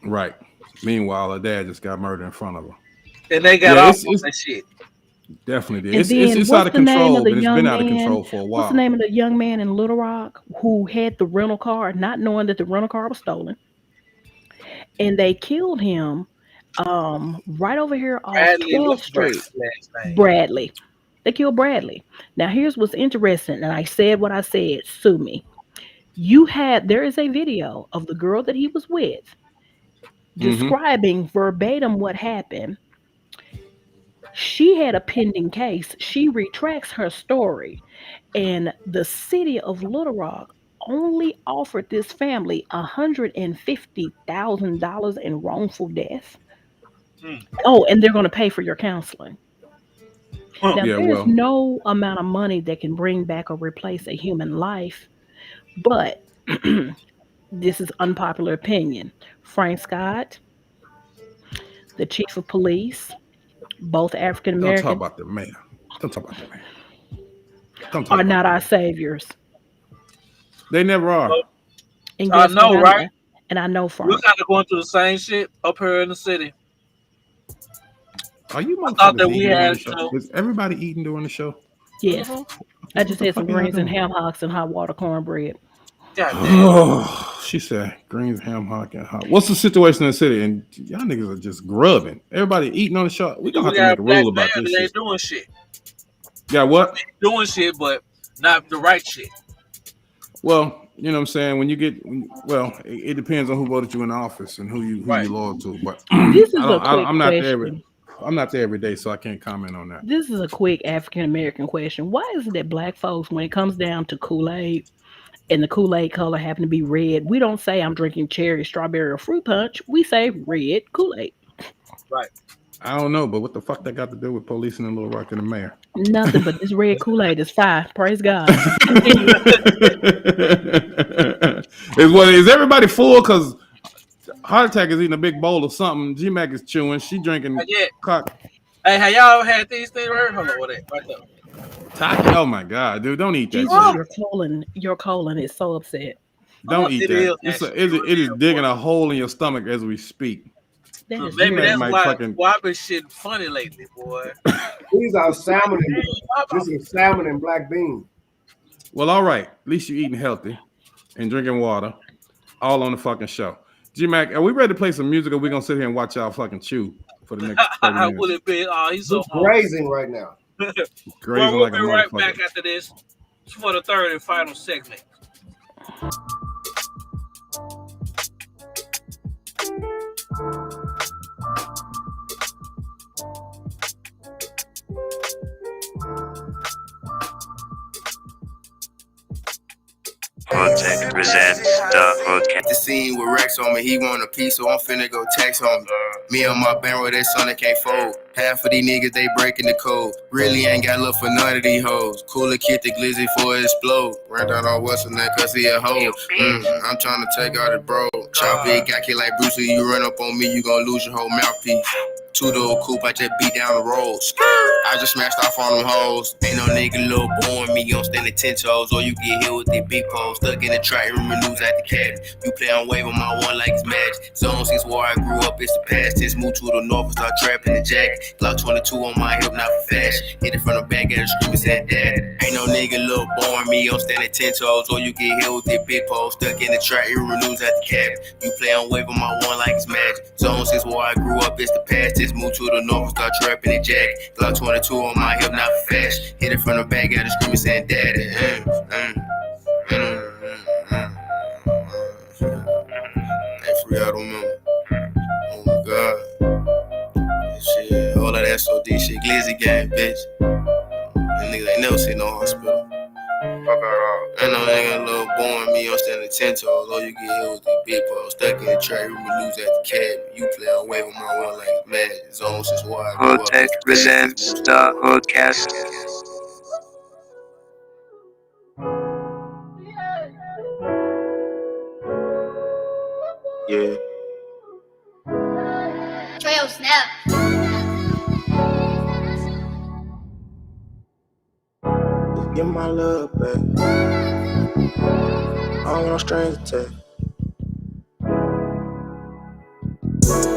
Right. Meanwhile, her dad just got murdered in front of her. And they got Yeah, off on it's that shit. definitely And then it's out what's of the name of control, the but it's been young out of man? control for a What's the while. name of the young man in Little Rock who had the rental car, not knowing that the rental car was stolen, and they killed him right over here off Bradley, 12th what's Street. Bradley's last name? Bradley. They killed Bradley. Now here's what's interesting, and I said what I said. Sue me. There is a video of the girl that he was with Mm-hmm. describing verbatim what happened. She had a pending case. She retracts her story, and the city of Little Rock only offered this family $150,000 in wrongful death. Hmm. Oh, and they're going to pay for your counseling. Now, Yeah, there's well, no amount of money that can bring back or replace a human life, but this is unpopular opinion. Frank Scott, the chief of police, both African don't talk American, about the man. Don't talk about the man. Don't talk are about not the our man. saviors. They never are. And I guess what know, I right? know? And I know We're Frank. kind of going through the same shit up here in the city. Are you I thought motherfuckers that we eating during had the show? to. Is everybody eating during the show? Yes. I What just the had some fuck are y'all greens and doing? ham hocks and hot water cornbread. God damn. She said greens, ham hock, and hot. What's the situation in the city? And y'all niggas are just grubbing. Everybody eating on the show. We gonna We have to got make a a black rule man about this that shit. ain't doing shit. Yeah, what? Doing shit, but not the right shit. Well, you know what I'm saying. When you get, it depends on who voted you in office and who you Right. loyal to. But This is a quick I'm not there. question. I'm not there every day, so I can't comment on that. This is a quick African American question. Why is it that black folks, when it comes down to Kool-Aid and the Kool-Aid color happen to be red, we don't say I'm drinking cherry, strawberry, or fruit punch. We say red Kool-Aid. Right. I don't know, but what the fuck that got to do with policing in Little Rock and the mayor? Nothing but this red Kool-Aid is fire. Praise God. Is everybody full? Because Heart Attack is eating a big bowl of something. G Mac is chewing. She drinking Yeah. cock. Hey, have y'all had these things right? Hold on, what that? Right there. Taki. Oh my god, dude! Don't eat that Jesus, shit. your colon is so upset. Don't eat It that. is It is digging a hole in your stomach as we speak. That So is maybe G-Mac that's might why fucking. I've been shitting funny lately, boy. These are salmon. Hey, This is salmon and black beans. Well, all right. At least you're eating healthy and drinking water, all on the fucking show. G Mac, are we ready to play some music, or we gonna sit here and watch y'all fucking chew for the next 30 I minutes? would have been. Oh, he's so We're hungry. grazing right now. Grazing Well, we'll like be a right motherfucker. back after this for the third and final segment. HoodTech presents the HoodCast. The scene with Rex on me, he want a piece, so I'm finna go tax on me. Me and my band with that son that can't fold. Half of these niggas, they breaking the code. Really ain't got love for none of these hoes. Cooler kid the glizzy for it explode. Ran down on Western that cause he a hoe. I'm trying to take out his bro. Chop big, got kid like Bruce Lee. You run up on me, you gon' lose your whole mouthpiece. Two-door coupe, I just beat down the road. I just smashed off on them hoes. Ain't no nigga little boy me, you don't stand at 10 toes. Or you get hit with the big pole. Stuck in the track, remember news at the cabin. You play on wave on my one like it's magic. Zone since where I grew up, it's the past tense. Move to the north and start trapping the jack. Glock 22 on my hip, not for fashion. Hit it from the back, got a scream and said dad. Ain't no nigga little boy me, you don't stand at 10 toes. Or you get hit with the big pole. Stuck in the track, remember news at the cabin. You play on wave on my one like it's magic. Zone since where I grew up, it's the past tense. Move to the north and start trapping the jack. Glock 22 on my hip, not for fashion. Hit it from the back, got a scream and said daddy. Hey, free out on me. Oh my god. Shit, all of that SOD shit, glizzy gang, bitch. Them niggas ain't never seen no hospital. Fuck out all. Ain't no nigga little born me on standing 10 toes. All you get hit with the big balls. Stuck in the track, you lose at the cab. You play on wave on my one like mad. It's almost just why I grew up. HoodTech presents the HoodCast. Yeah. Trail snap. Get my love back. I don't want no strings attached.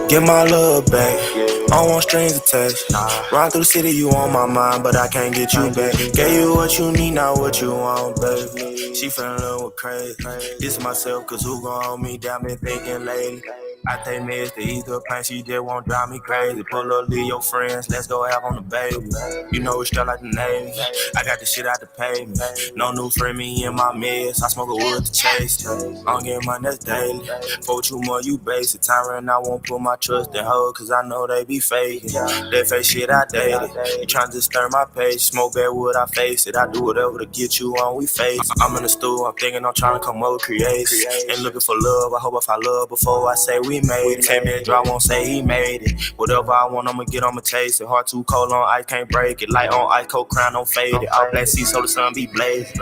Get my love back. I don't want strings attached. Ride through the city, you on my mind, but I can't get you back. Gave you what you need, not what you want, baby. She fell in love with crazy. This myself, cause who gon' hold me down, been thinking lately. I take meds to ease the pain, she just won't drive me crazy. Pull up, leave your friends, let's go have on the baby. You know it's still like the Navy. I got the shit out the pavement. No new friend, me in my meds. I smoke a wood to chase. I don't get money, that's daily. For what you more, you basic. Tyrant, I won't put my trust in her, cause I know they be faking. That fake shit, I dated. You tryna just stir my page. Smoke bad wood, I face it. I do whatever to get you on, we face it. I'm in the stool, I'm thinking I'm trying to come up with creation. Ain't looking for love, I hope I find love before I say we made it. Take that drop, won't say he made it. Whatever I want, I'ma get, I'ma taste it. Heart too cold on ice, can't break it. Light on ice, cold crown, don't fade it. All black sea, so the sun be blazing.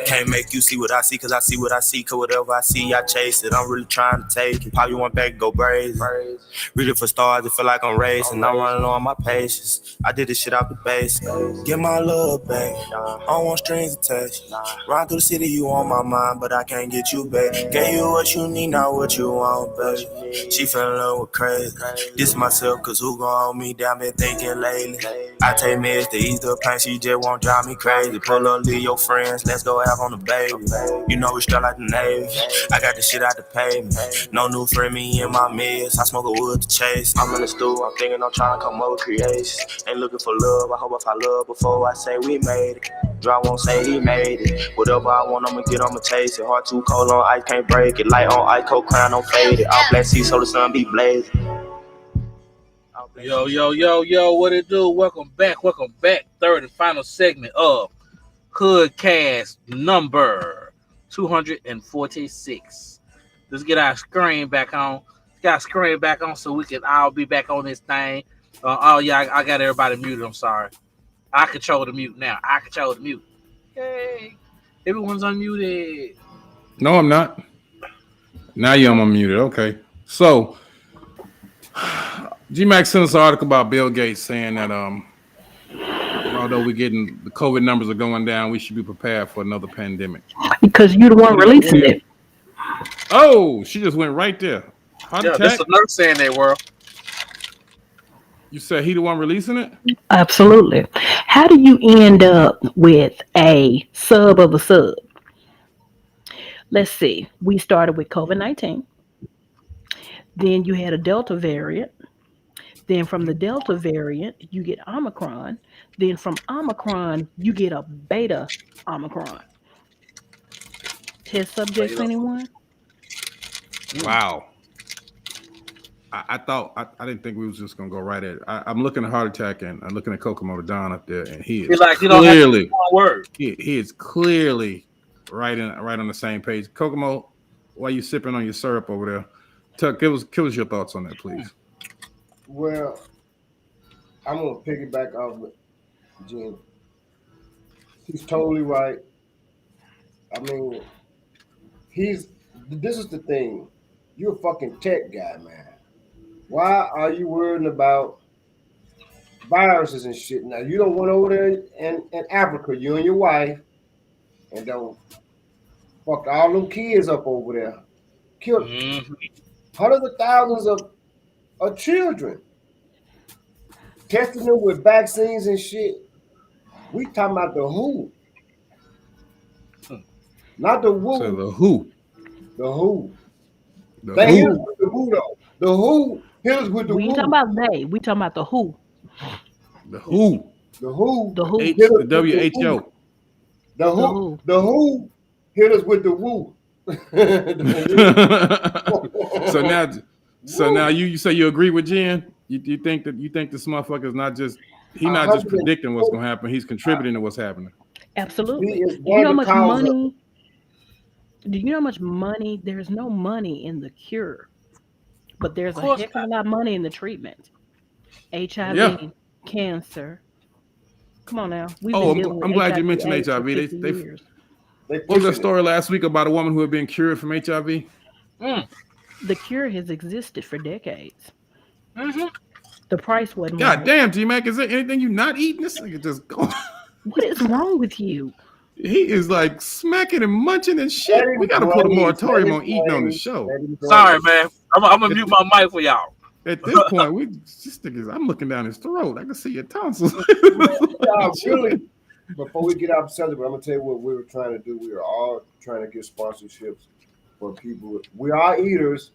Can't make you see what I see, cause I see what I see. Cause whatever I see, I chase it. I'm really trying to take it. Pop you one back, go brazen. Read it for stars, it feel like I'm racing. I'm running on my patience. I did this shit out the base. Get my love back. I don't want strings attached. Ride through the city, you on my mind, but I can't get you back. Gave you what you need, not what you want, baby. She fell in love with crazy. This myself, cause who gon' hold me down, been thinking lately. I take meds to ease the pain, she just won't drive me crazy. Pull up, leave your friends, let's go have on the baby. You know it's still like the Navy. I got the shit out the pavement. No new friend, me in my meds. I smoke a wood to chase. I'm in the stool, I'm thinking I'm trying to come up with creation. Ain't looking for love, I hope I find love before I say we made it. Drop won't say he made it. Whatever I want, I'ma get, I'ma taste it. Heart too cold on ice, can't break it. Light on ice, cold crown, don't fade it. All black sea, so the sun be blazing. Yo, what it do? Welcome back. Third and final segment of HoodCast number 246. Let's get our screen back on. So we can all be back on this thing. I got everybody muted. I'm sorry. I control the mute now. Yay. Everyone's unmuted. No, I'm not. Now you're unmuted. Okay. So, G-Max sent us an article about Bill Gates saying that although we're getting the COVID numbers are going down, we should be prepared for another pandemic. Because you're the one releasing it. Oh, she just went right there. That's the nurse saying they were. You said he the one releasing it? Absolutely. How do you end up with a sub of a sub? Let's see. We started with COVID-19. Then you had a Delta variant. Then from the Delta variant, you get Omicron. Then from Omicron, you get a Beta Omicron. Test subjects, anyone? Wow. I thought I didn't think we was just gonna go right at it. I'm looking at heart attack and I'm looking at Kokomo Don up there, and he is clearly he is clearly right on the same page. Kokomo, why you sipping on your syrup over there? Give us your thoughts on that, please. Well, I'm gonna piggyback off of Jen. He's totally right. I mean, this is the thing. You're a fucking tech guy, man. Why are you worrying about viruses and shit? Now, you don't went over there in Africa, you and your wife, and don't fuck all them kids up over there. Killed hundreds of thousands of children. Testing them with vaccines and shit. We talking about the WHO. Not the WHO. So the WHO. The WHO. The Hit WHO. us with the WHO, though. The WHO hit us with the We ain't WHO. talking about they. We talking about the WHO. The WHO. The WHO. The WHO. The WHO. The WHO. The WHO hit us with the WHO. So now you say you agree with Jen? You think this motherfucker is not just not just predicting what's gonna happen, he's contributing to what's happening. Absolutely. Do you know how much money? Do you know how much money? There's no money in the cure, but there's a heck of a lot of money in the treatment. HIV, cancer. Come on now. I'm glad you mentioned HIV. What was that story last week about a woman who had been cured from HIV? The cure has existed for decades. The price wasn't. God damn, G-Mac, is there anything you not eating? This nigga just going. What is wrong with you? He is like smacking and munching and shit. Let him We got to put a blaze, moratorium let on him eating on the blaze, show. let him Sorry, blaze. man. I'm gonna mute my mic for y'all. At this point, we just niggas. I'm looking down his throat. I can see your tonsils. Really, before we get off the subject, I'm gonna tell you what we were trying to do. We were all trying to get sponsorships for people. We are eaters.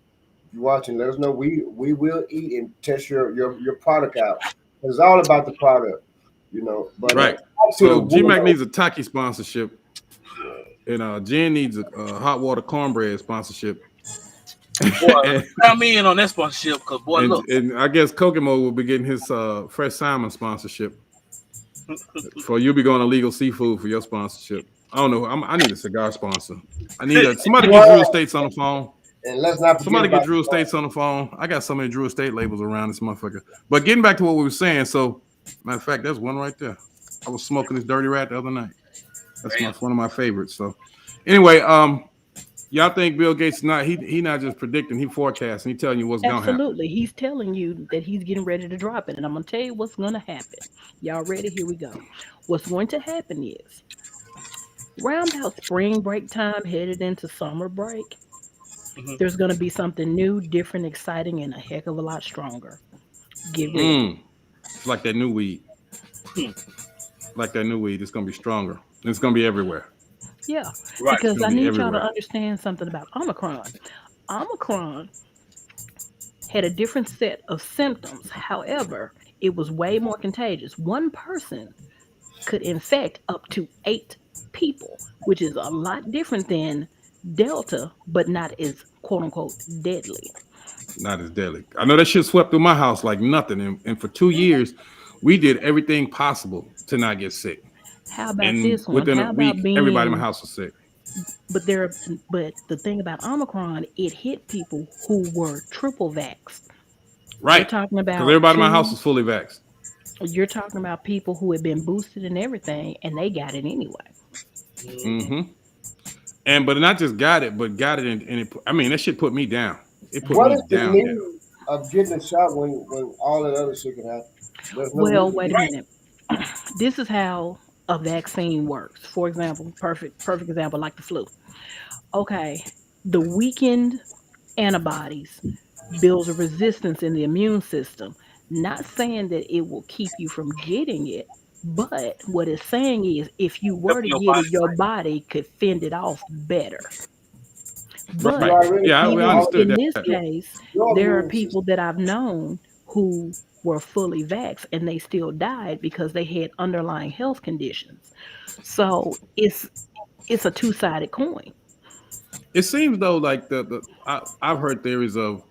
If you're watching, let us know. We will eat and test your product out. It's all about the product, you know. But Right. back to So the G-Mac war. needs a Taki sponsorship, and Jen needs a hot water cornbread sponsorship. Boy, and, I'm in on that sponsorship because boy, look. and I guess Kokomo will be getting his fresh salmon sponsorship. For you'll be going to Legal Seafood for your sponsorship. I don't know. I need a cigar sponsor. I need somebody get Drew Estates on the phone. And let's not forget Somebody get about Drew Estates on the phone. I got so many Drew Estate labels around this motherfucker. But getting back to what we were saying, so matter of fact, there's one right there. I was smoking this dirty rat the other night. That's one of my favorites. So anyway, y'all think Bill Gates he not just predicting, he forecasting, he telling you what's gonna happen. Absolutely. He's telling you that he's getting ready to drop it. And I'm going to tell you what's going to happen. Y'all ready? Here we go. What's going to happen is round about spring break time, headed into summer break, there's going to be something new, different, exciting, and a heck of a lot stronger. Get ready. It's like that new weed. Like that new weed. It's gonna be stronger. It's gonna be everywhere. Yeah. Right. Because I be need y'all everywhere. to understand something about Omicron. Omicron had a different set of symptoms. However, it was way more contagious. One person could infect up to 8 people, which is a lot different than Delta, but not as quote unquote deadly. Not as deadly. I know that shit swept through my house like nothing. And for 2 years, we did everything possible to not get sick. How about And this one? within a How week, about everybody in my being house was sick. but the thing about Omicron, it hit people who were triple vaxxed. You're Right. talking Because about everybody in my house was fully vaxxed. you're talking about people who had been boosted and everything and they got it anyway. Mm-hmm. But not just got it, but got it and it. I mean, that shit put me down. It put what me is the down. need of getting a shot when all that other shit can happen? There's no Well, need. wait a minute. This is how a vaccine works. For example, perfect example like the flu. Okay, the weakened antibodies builds a resistance in the immune system. Not saying that it will keep you from getting it, but what it's saying is if you were Help to your get body it, your body could fend it off better. Right. You But already Yeah, I keep even all understood in that. this case, your there are immune system. people that I've known who were fully vaxxed and they still died because they had underlying health conditions. So it's a two-sided coin. It seems though like I've heard theories of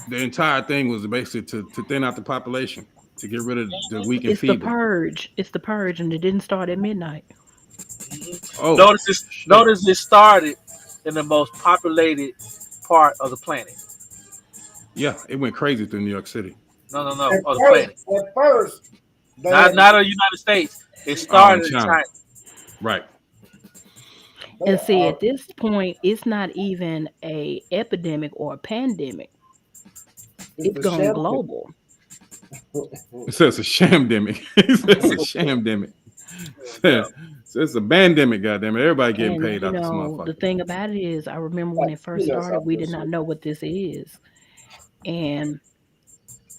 the entire thing was basically to thin out the population, to get rid of the weak and It's the feeble. purge. It's the purge, and it didn't start at midnight. Oh, shit. Notice it started in the most populated part of the planet. Yeah, it went crazy through New York City. No, At of the first, planet. they Not had, not of the United States. It Oh, in started in China. China. Right. they, And see, at this point, it's not even a epidemic or a pandemic. it's It's the gone sham. global. It says a shamdemic. It says a shamdemic. So it's a bandemic, goddamn it. Everybody getting And paid out this the motherfucker. thing about it is, I remember when it first started, we did not know what this is, and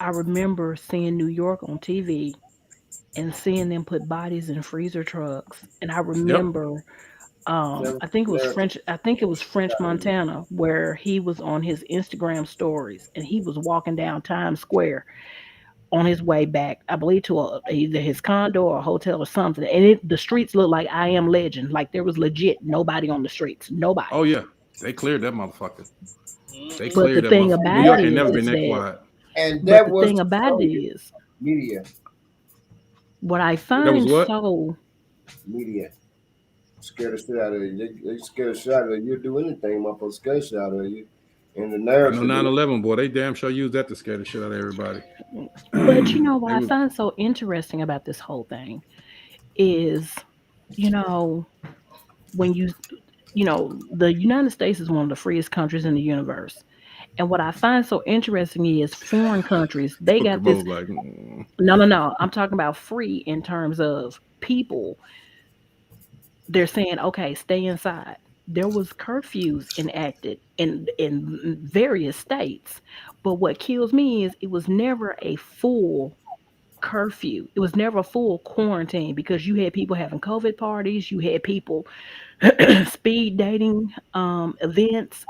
I remember seeing New York on TV and seeing them put bodies in freezer trucks, and I Yep. remember I think it was French Montana where he was on his Instagram stories and he was walking down Times Square on his way back, I believe to either his condo or a hotel or something. And the streets looked like I Am Legend, like there was legit nobody on the streets, nobody. Oh yeah. They cleared that motherfucker. They But the cleared that thing motherfucker. New about York it ain't never is been that that, quiet. And but that the was thing to about show it you is, media. what I That was find what? so Media. Scared the shit out of you. They scared the shit out of you. You'll do anything, motherfucker, scare the shit out of you. And the I know narrative. 9/11, boy. They damn sure used that to scare the shit out of everybody. but you know what They I was find so interesting about this whole thing is, you know, when the United States is one of the freest countries in the universe. And what I find so interesting is foreign countries, they got Kokomo this. was like, No, no, no. I'm talking about free in terms of people. they're saying, okay, stay inside. There was curfews enacted in various states, but what kills me is it was never a full curfew. It was never a full quarantine because you had people having COVID parties, you had people speed dating events.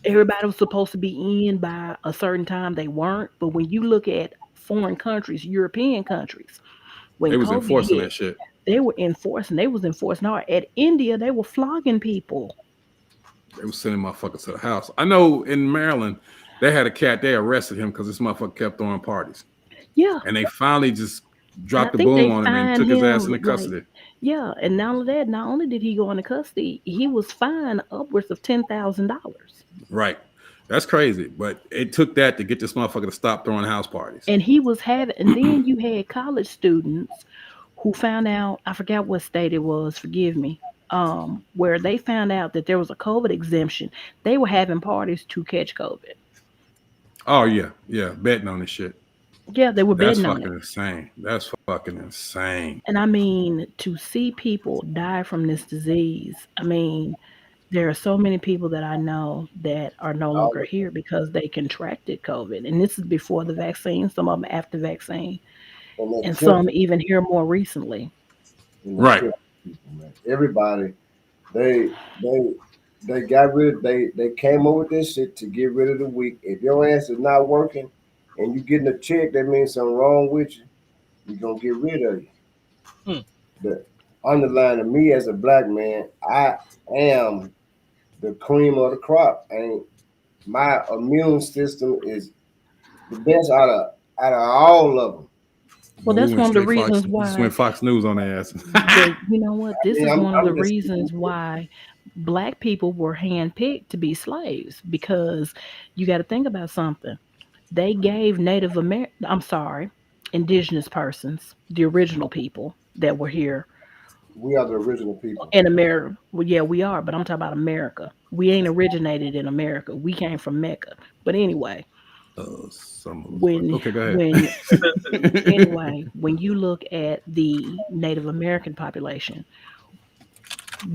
Everybody was supposed to be in by a certain time. They weren't. But when you look at foreign countries, European countries, when They was COVID enforcing hit, that shit. they was enforcing hard. At India, they were flogging people. They was sending motherfuckers to the house. I know in Maryland, they had a cat. They arrested him because this motherfucker kept throwing parties, Yeah. and they finally just And I dropped the think they boom on him and fined took his ass him into like, custody. yeah, and not only that, not only did he go into custody, he was fined upwards of $10,000. Right. That's crazy. But it took that to get this motherfucker to stop throwing house parties. And he was having, and then you had college students who found out, I forgot what state it was, forgive me, where they found out that there was a COVID exemption. They were having parties to catch COVID. Oh yeah, yeah, betting on this shit. Yeah, they were That's betting on fucking it. insane. That's fucking insane. And I mean, to see people die from this disease, I mean, there are so many people that I know that are no longer here because they contracted COVID. And this is before the vaccine, some of them after vaccine, And they and killed some even here more recently. and they Right. killed people, man. Everybody, they they they got rid. They came up with this shit to get rid of the weak. If your ass is not working and you getting a check, that means something wrong with you. We're gonna get rid of you. Hmm. The underline of me as a black man, I am the cream of the crop. And my immune system is the best out of all of them. Well, We that's went one of the straight Fox. reasons We just went why. Fox News on their ass. But you know what? I This mean, is one of the I'm just reasons why black people were handpicked to be slaves because you got to think about something. They gave I'm sorry, indigenous persons, the original people that were here we are the original people. in America. Well, yeah, we are, but I'm talking about America. We ain't originated in America. We came from Mecca. But anyway, Some of us, but when okay, go when ahead. anyway, when you look at the Native American population,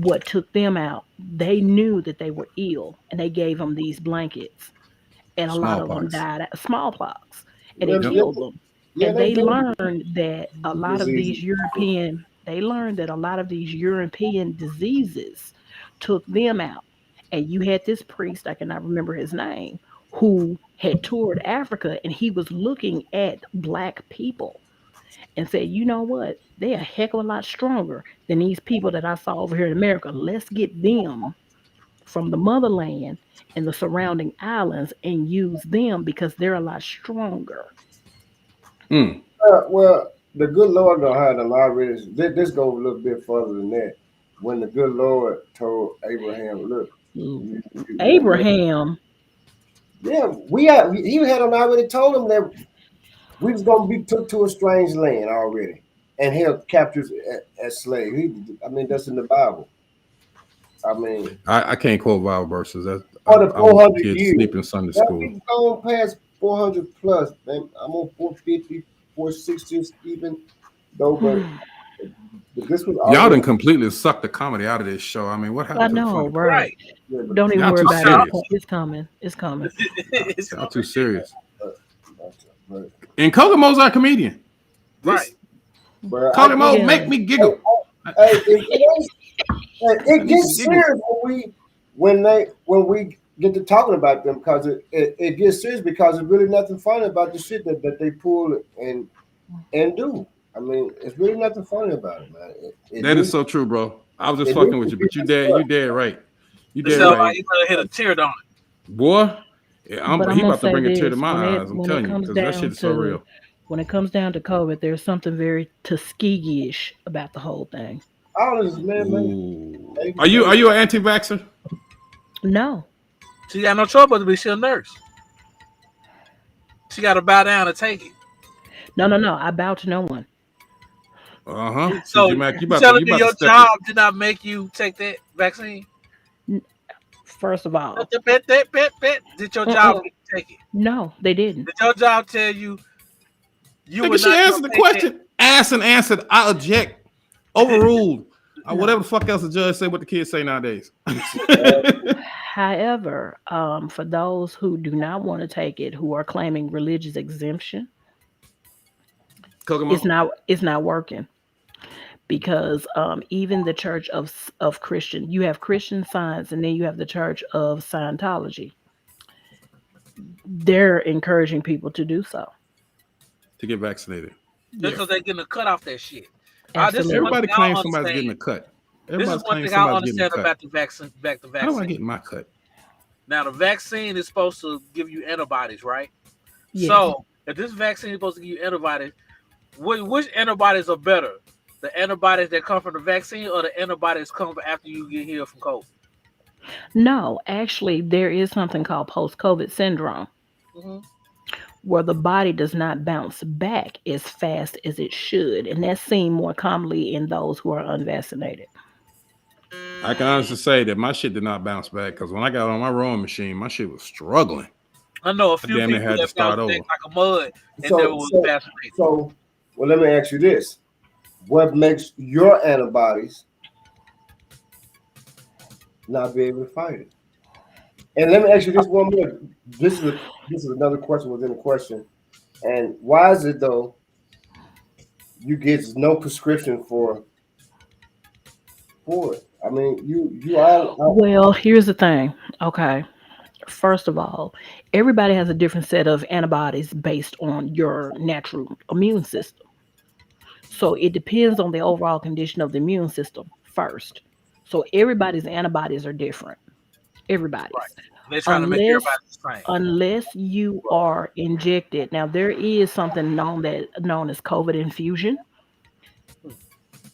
what took them out, they knew that they were ill and they gave them these blankets. And a lot of them Smallpox. died of smallpox and it Yeah, Yep. killed them. yeah, And they they been learned that a lot of diseases. these European diseases took them out. And you had this priest, I cannot remember his name, who had toured Africa and he was looking at black people and said, you know what? They're a heck of a lot stronger than these people that I saw over here in America. Let's get them from the motherland and the surrounding islands and use them because they're a lot stronger. Mm. Well, the good Lord don't have them already. This goes a little bit further than that. When the good Lord told Abraham, "Look, when they, Abraham, yeah, he had them already told him that we was gonna be took to a strange land already and held captives as slaves. I mean, that's in the Bible. I mean, I can't quote Bible verses. for the I was 400 kids years. sleep in Sunday Now school. we going past 400 plus, man. I'm on 450, 460 even though, but this was Y'all done already. completely sucked the comedy out of this show. I mean, what I happened to the know, funny? right? Yeah, but, Don't even Y'all worry too about it. serious. It's coming. It's coming. It's Y'all too serious. but, And Kokomo's our comedian. right. but I Kokomo think, Yeah. make me giggle. it gets serious when we get to talking about them because it gets serious because there's really nothing funny about the shit that they pull and do. I mean, it's really nothing funny about it, man. That is so true, bro. I was just it fucking needs with to you, be but you dead right. You It dead sounds right, like you gonna hit a tear, don't it? boy. Yeah, But I'm he gonna about to say bring a tear to this: my eyes. I'm when it telling you, comes because that shit down is so to real. COVID, there's something very Tuskegee-ish about the whole thing. Honest, man. Ooh. Are you an anti-vaxxer? No, She got no choice but to be. She a nurse. She got to bow down and take it. no. I bow to no one. See, So J-Mac, you telling you me about to your step job did not make you take that vaccine? First of all, Did your job make you take it? no, they didn't. Did your job tell you you were Nigga, she not answered gonna the take that? question. Asked and answered. I object. Overruled. Whatever the fuck else the judge say, what the kids say nowadays. However, for those who do not want to take it, who are claiming religious exemption, it's not working because even the Church of Christian, you have Christian Science, and then you have the Church of Scientology. They're encouraging people to do so. To get vaccinated. Just because they're getting a cut off that shit. Everybody claims somebody's getting a cut. This is one thing I understand about the vaccine. How do I get my cut? Now, the vaccine is supposed to give you antibodies, right? Yes. So, if this vaccine is supposed to give you antibodies, which antibodies are better? The antibodies that come from the vaccine or the antibodies come after you get healed from COVID? No, actually, there is something called post-COVID syndrome, where the body does not bounce back as fast as it should. And that's seen more commonly in those who are unvaccinated. I can honestly say that my shit did not bounce back because when I got on my rowing machine, my shit was struggling. I know a few people had to start over like a mud and never was vaccinated. So, well, let me ask you this. What makes your antibodies not be able to fight it? And let me ask you this one more. This is another question within a question. And why is it though you get no prescription for it? I mean, you all. Well, here's the thing. Okay. First of all, everybody has a different set of antibodies based on your natural immune system. So it depends on the overall condition of the immune system first. So everybody's antibodies are different. Everybody's. Right. They're trying to make everybody the same. Unless you are injected. Now, there is something known as COVID infusion.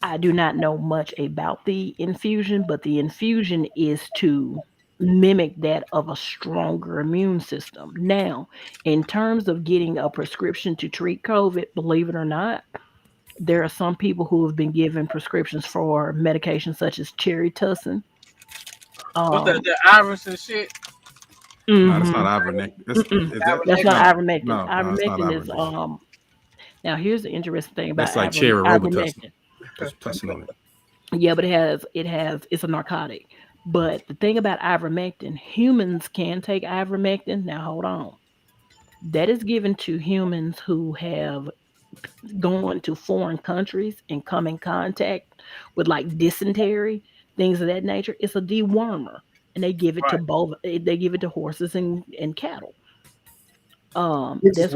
I do not know much about the infusion, but the infusion is to mimic that of a stronger immune system. Now, in terms of getting a prescription to treat COVID, believe it or not, there are some people who have been given prescriptions for medications such as cherry tussin. What's that, the iris and shit? No, that's not ivermectin. That's not ivermectin. No, ivermectin is Now, here's the interesting thing about that's like cherry ivermectin. Just tussin on it. Yeah, but it's a narcotic. But the thing about ivermectin, humans can take ivermectin. Now, hold on. That is given to humans who have gone to foreign countries and come in contact with like dysentery, things of that nature. It's a dewormer, and they give it to both. They give it to horses and cattle. This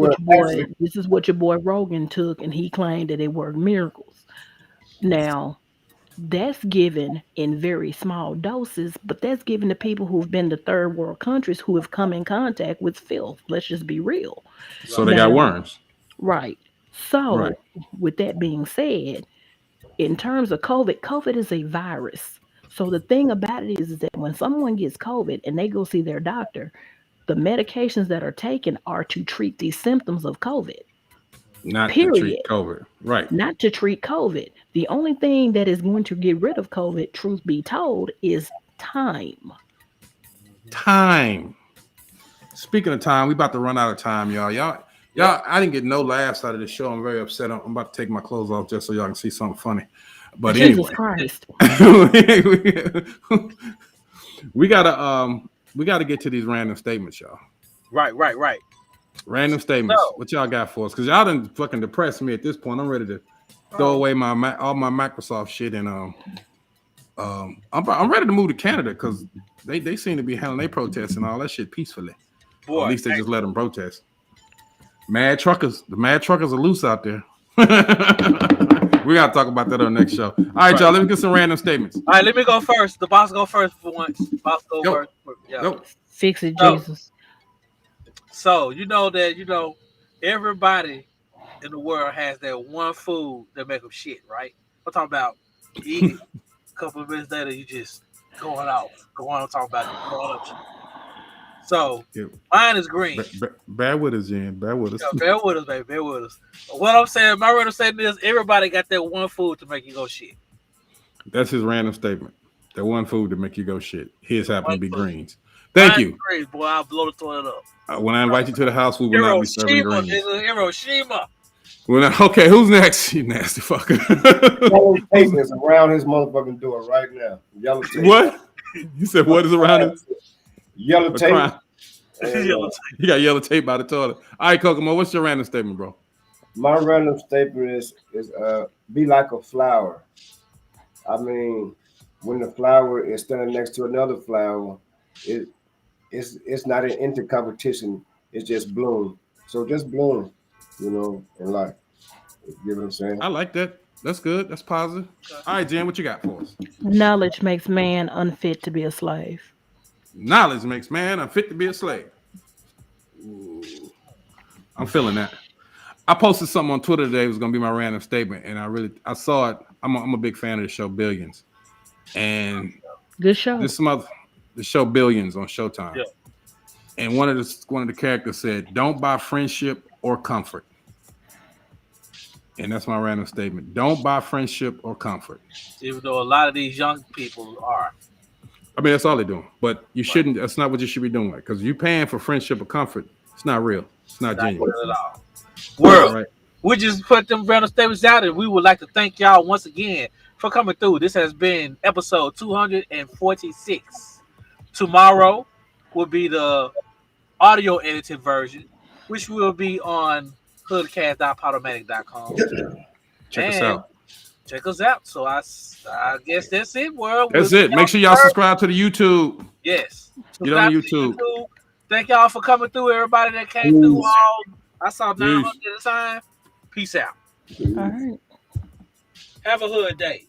is what your boy Rogan took, and he claimed that it worked miracles. Now, that's given in very small doses, but that's given to people who've been to third world countries who have come in contact with filth. Let's just be real. So they got worms. Right. So, with that being said, in terms of COVID is a virus. So the thing about it is that when someone gets COVID and they go see their doctor, the medications that are taken are to treat the symptoms of COVID. Not to treat COVID. Right. Not to treat COVID. The only thing that is going to get rid of COVID, truth be told, is time. Time. Speaking of time, we about to run out of time, y'all. Y'all, I didn't get no laughs out of the show. I'm very upset. I'm about to take my clothes off just so y'all can see something funny. But Jesus anyway, Christ. we gotta get to these random statements, y'all. Right. Random statements. So, what y'all got for us? Because y'all done fucking depressed me at this point. I'm ready to throw away all my Microsoft shit, and I'm ready to move to Canada because they seem to be handling their protests and all that shit peacefully. Boy, at least they just let them protest. The mad truckers are loose out there. We gotta talk about that on the next show. All right, y'all. Let me get some random statements. All right, let me go first. The boss go first for once. Boss go first. Yeah. Fix it, Jesus. So everybody in the world has that one food that make them shit, right? I'm talking about eating. A couple of minutes later, you just going on talking about it, going up. So mine is green. Bear with us, Jen. Bear with us. Yeah, bear with us, baby. Bear with us. What I'm saying, my random statement is everybody got that one food to make you go shit. That's his random statement. That one food to make you go shit. His happen to be greens. Thank you. Greens, boy, I'll blow the toilet up. When I invite you to the house, we will not be serving greens. Hiroshima. Okay, who's next? You nasty fucker. Yellow tape is around his motherfucking door right now. Yellow tape. What? You said what is around it? Yellow For tape. crime. And, You got yellow tape by the toilet. All right, Kokomo, what's your random statement, bro? my random statement is be like a flower. I mean, when the flower is standing next to another flower, it's not an inter-competition. It's just bloom. So just bloom, in life. You get what I'm saying? I like that. That's good. That's positive. All right, Jen, what you got for us? Knowledge makes man unfit to be a slave. Knowledge makes man unfit to be a slave. Ooh, I'm feeling that. I posted something on Twitter today. It was going to be my random statement, and I saw it. I'm a big fan of the show Billions, and Good show. the show Billions on Showtime. Yeah. And one of the characters said, "Don't buy friendship or comfort." And that's my random statement. Don't buy friendship or comfort. Even though a lot of these young people are. I mean, that's all they're doing. But you shouldn't. That's not what you should be doing. Because you're paying for friendship or comfort. It's not real. It's not genuine. Not at all. World. Right. We just put them random statements out, and we would like to thank y'all once again for coming through. This has been episode 246. Tomorrow will be the audio edited version, which will be on hoodcast.podomatic.com. Check us out. Check us out. So I guess that's it, world. That's it. Make sure y'all subscribe to the YouTube. Yes. Get on YouTube. Thank y'all for coming through. Everybody that came through. I saw 900 at a time. Peace out. All right. Have a hood day.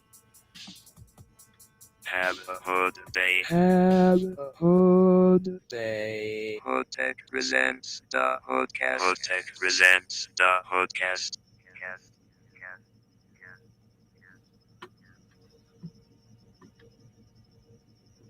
Have a hood day. Have a hood day. HoodTech presents the HoodCast. HoodTech presents the HoodCast.